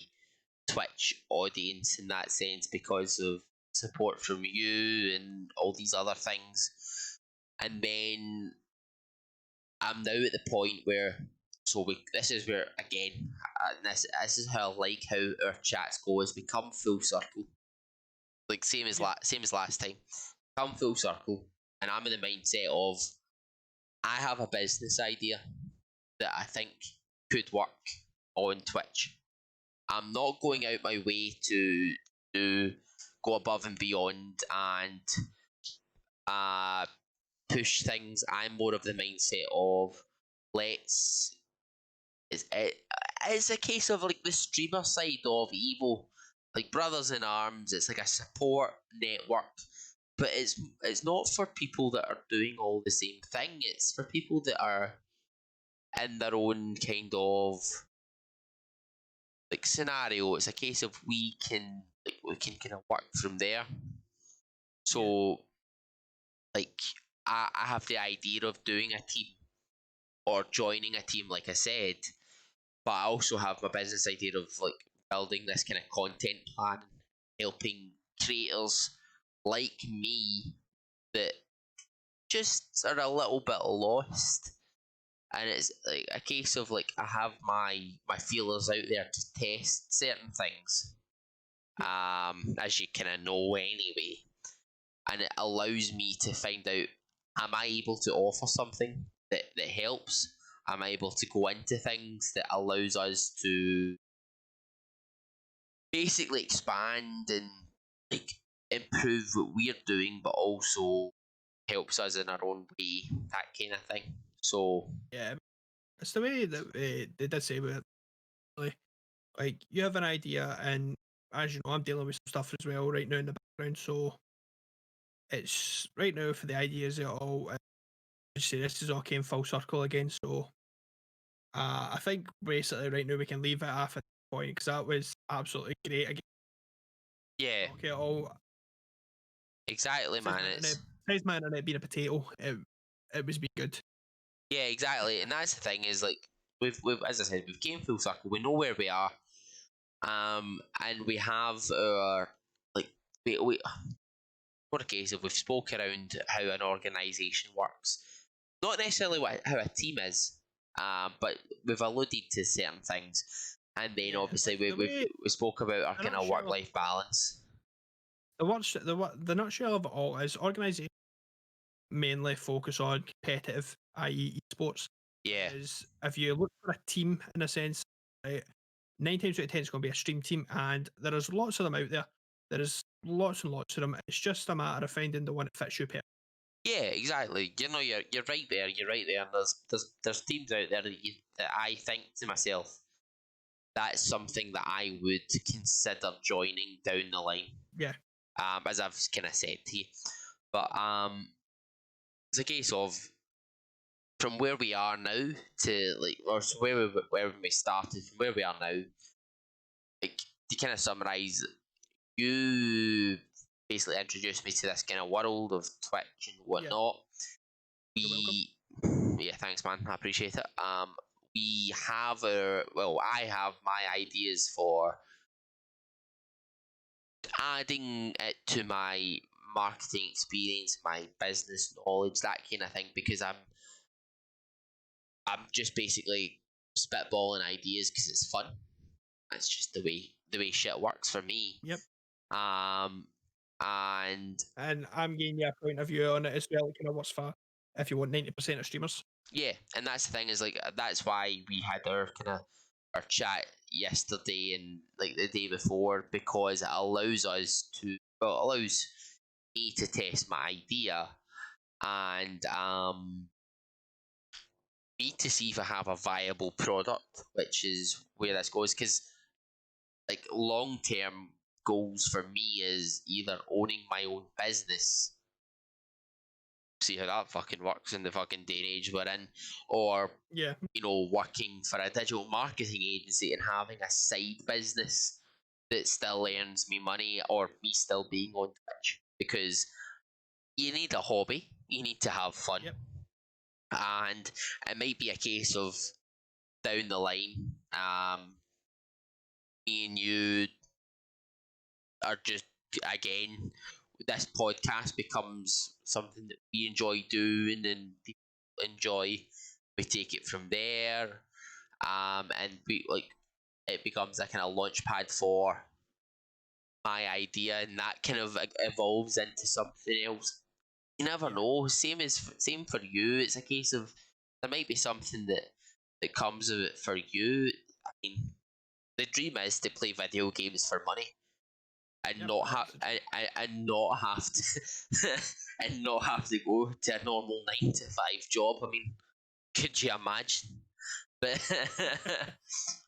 Twitch audience in that sense, because of support from you and all these other things. And then I'm now at the point where, this is where again, this is how I like how our chats go, is we come full circle, like same as Yeah. same as last time, come full circle, and I'm in the mindset of I have a business idea that I think could work on Twitch. I'm not going out my way to go above and beyond and uh push things. I'm more of the mindset of let's it's a case of like the streamer side of Evo, like brothers in arms. It's like a support network, but it's not for people that are doing all the same thing. It's for people that are in their own kind of like scenario. It's a case of we can kind of work from there. So like I have the idea of doing a team or joining a team, like I said, but I also have my business idea of like building this kind of content plan, helping creators like me that just are a little bit lost. And it's like a case of like I have my feelers out there to test certain things. As you kind of know anyway, and it allows me to find out, am I able to offer something that helps? Am I able to go into things that allows us to basically expand and like improve what we're doing, but also helps us in our own way, that kind of thing. So Yeah, it's the way that they did say with it. Like you have an idea, and as you know, I'm dealing with some stuff as well right now in the background. So it's right now for the ideas at all. You say this is all came full circle again. So I think basically right now we can leave it off at that point because that was absolutely great. Again, yeah, okay, all exactly, man. It's besides my internet being a potato, it was being good. yeah, exactly, and that's the thing is like we've as I said, we've came full circle. We know where we are, and we have our like we for a case of we've spoke around how an organisation works, not necessarily how a team is, but we've alluded to certain things, and then Yeah, obviously like the way we spoke about our the kind of nutshell work life balance. the nutshell of it all is organisation mainly focus on competitive, i.e., esports. Yeah, Is if you look for a team in a sense, right, 9 times out of 10 it's going to be a stream team, and there is lots of them out there. There is lots and lots of them. It's just a matter of finding the one that fits you better. yeah, exactly. You know, you're right there. You're right there. And there's teams out there that I think to myself, that's something that I would consider joining down the line. Yeah, As I've kind of said to you, but it's a case of from where we are now to like, or so where we started, from where we are now, like to kind of summarize, you basically introduced me to this kind of world of Twitch and whatnot. you're welcome. Yeah, thanks, man. I appreciate it. We have I have my ideas for adding it to my marketing experience, my business knowledge, that kind of thing, because I'm just basically spitballing ideas because it's fun. That's just the way shit works for me. Yep. Um, and And I'm giving you a point of view on it as well. It kind of works for if you want 90% of streamers. yeah, and that's the thing is like that's why we had our kind of our chat yesterday and like the day before, because it allows us to, well, it allows me to test my idea and me to see if I have a viable product, which is where this goes. Because like long term goals for me is either owning my own business, see how that fucking works in the fucking day and age we're in, or Yeah, working for a digital marketing agency and having a side business that still earns me money, or me still being on Twitch, because you need a hobby, you need to have fun. Yep. And it might be a case of down the line, me and you are just, again, this podcast becomes something that we enjoy doing and people enjoy. We take it from there, and we like it becomes a kind of launch pad for my idea, and that kind of evolves into something else. You never Yeah. know. Same for you. It's a case of there might be something that comes of it for you. I mean, the dream is to play video games for money and Yep, not have that's and not have to and not have to go to a normal 9 to 5 job. I mean, could you imagine? But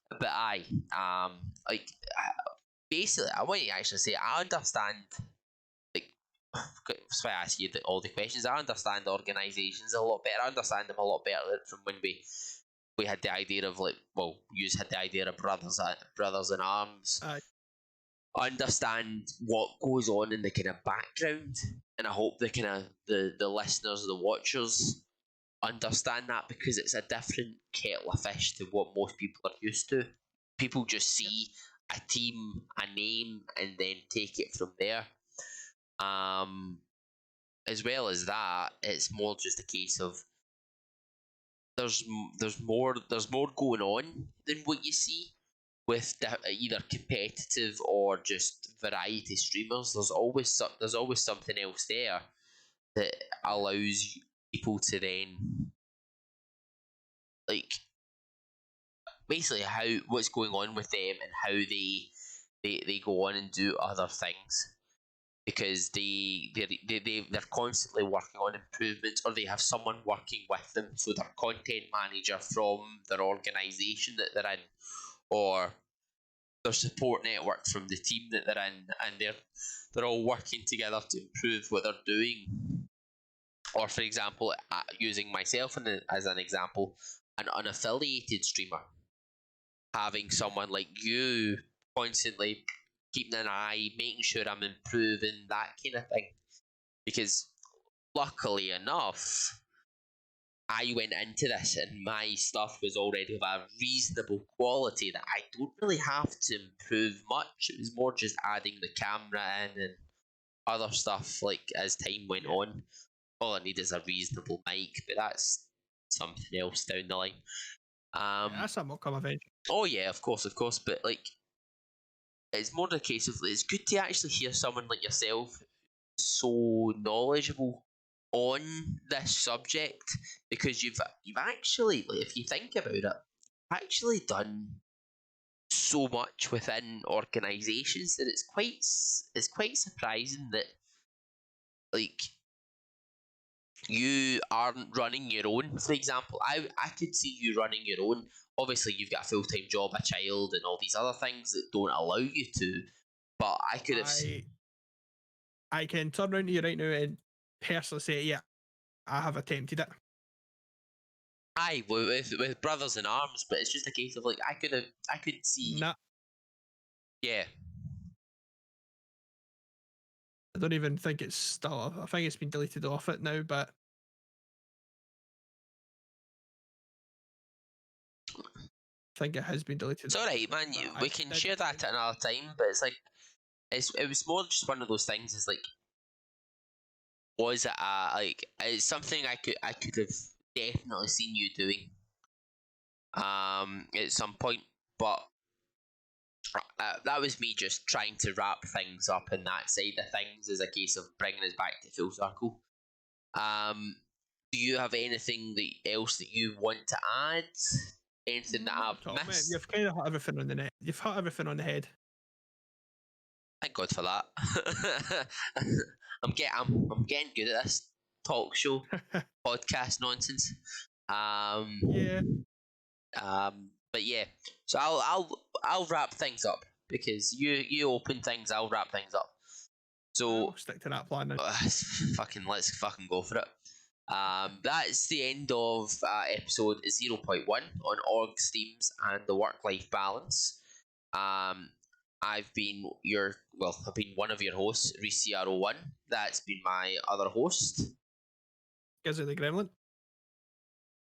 but like basically, I want to actually say I understand. Like, that's why I ask you all the questions. I understand organisations a lot better. I understand them a lot better from when we had the idea of like, well, you had the idea of brothers in arms. Understand what goes on in the kind of background, and I hope the kind of the listeners, the watchers, understand that because it's a different kettle of fish to what most people are used to. People just see a team, a name, and then take it from there. As well as that, it's more just a case of there's more going on than what you see with either competitive or just variety streamers. There's always something else there that allows people to then like basically how what's going on with them and how they go on and do other things because they're constantly working on improvements or they have someone working with them, so their content manager from their organization that they're in or their support network from the team that they're in, and they're all working together to improve what they're doing. Or for example, using myself as an example, an unaffiliated streamer, having someone like you constantly keeping an eye, making sure I'm improving, that kind of thing. Because luckily enough, I went into this and my stuff was already of a reasonable quality that I don't really have to improve much. It was more just adding the camera in and other stuff like as time went on. All I need is a reasonable mic, but that's something else down the line. That's something will come eventually. Oh yeah, of course, but like it's more the case of it's good to actually hear someone like yourself so knowledgeable on this subject because you've actually, like, if you think about it, actually done so much within organisations that it's quite surprising that like you aren't running your own. For example, I could see you running your own. Obviously, you've got a full-time job, a child, and all these other things that don't allow you to. But I could have. I can turn around to you right now and personally say, yeah, I have attempted it. Aye, with brothers in arms, but it's just a case of like I could see. Nah, Yeah. I don't even think it's still. I think it's been deleted off it now, but I think it has been deleted. It's alright, man. We can share that at another time, but it's like it was more just one of those things. Is like, was it like it's something I could have definitely seen you doing at some point, but that was me just trying to wrap things up and that side of things as a case of bringing us back to full circle. Do you have anything else that you want to add? Anything that I've missed? You've kind of hit everything on the net. You've hit everything on the head. Thank God for that. I'm getting good at this talk show podcast nonsense. Yeah. But yeah, so I'll wrap things up because you open things, I'll wrap things up. So I'll stick to that plan now. let's fucking go for it. That's the end of episode 0.1 on org streams and the work-life balance. I've been one of your hosts, Reece 1. That's been my other host, Gizzy the Gremlin.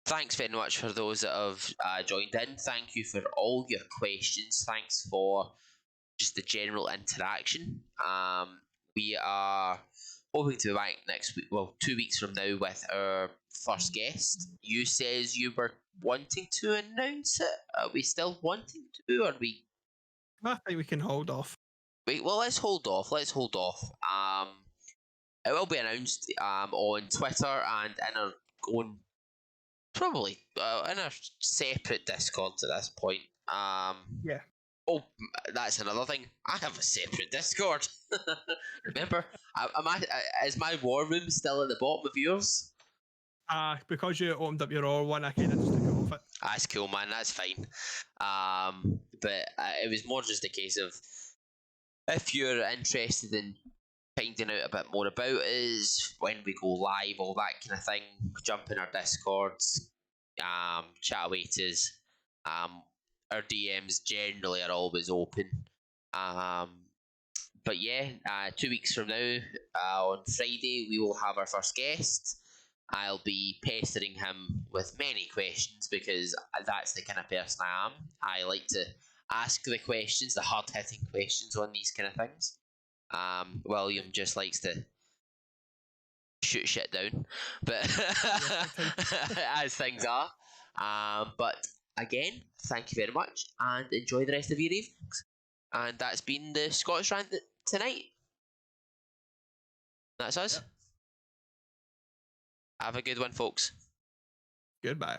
Thanks very much for those that have joined in. Thank you for all your questions. Thanks for just the general interaction. We are hoping to be back next week, 2 weeks from now, with our first guest. You says you were wanting to announce it. Are we still wanting to, or are we? I think we can hold off. Wait, well, let's hold off. It will be announced on Twitter and in our own, probably in a separate Discord at this point. Yeah. Oh, that's another thing. I have a separate Discord. Remember, is my war room still at the bottom of yours? Because you opened up your own one, I kind of just took it off it. That's cool, man. That's fine. But it was more just a case of if you're interested in finding out a bit more about us, when we go live, all that kind of thing, jump in our Discords, chat away to us. Our DMs generally are always open. But yeah, 2 weeks from now, on Friday, we will have our first guest. I'll be pestering him with many questions because that's the kind of person I am. I like to ask the questions, the hard-hitting questions on these kind of things. William just likes to shoot shit down, but as things are. But again, thank you very much, and enjoy the rest of your evenings. And that's been the Scottish Rant tonight. That's us. Yep. Have a good one, folks. Goodbye.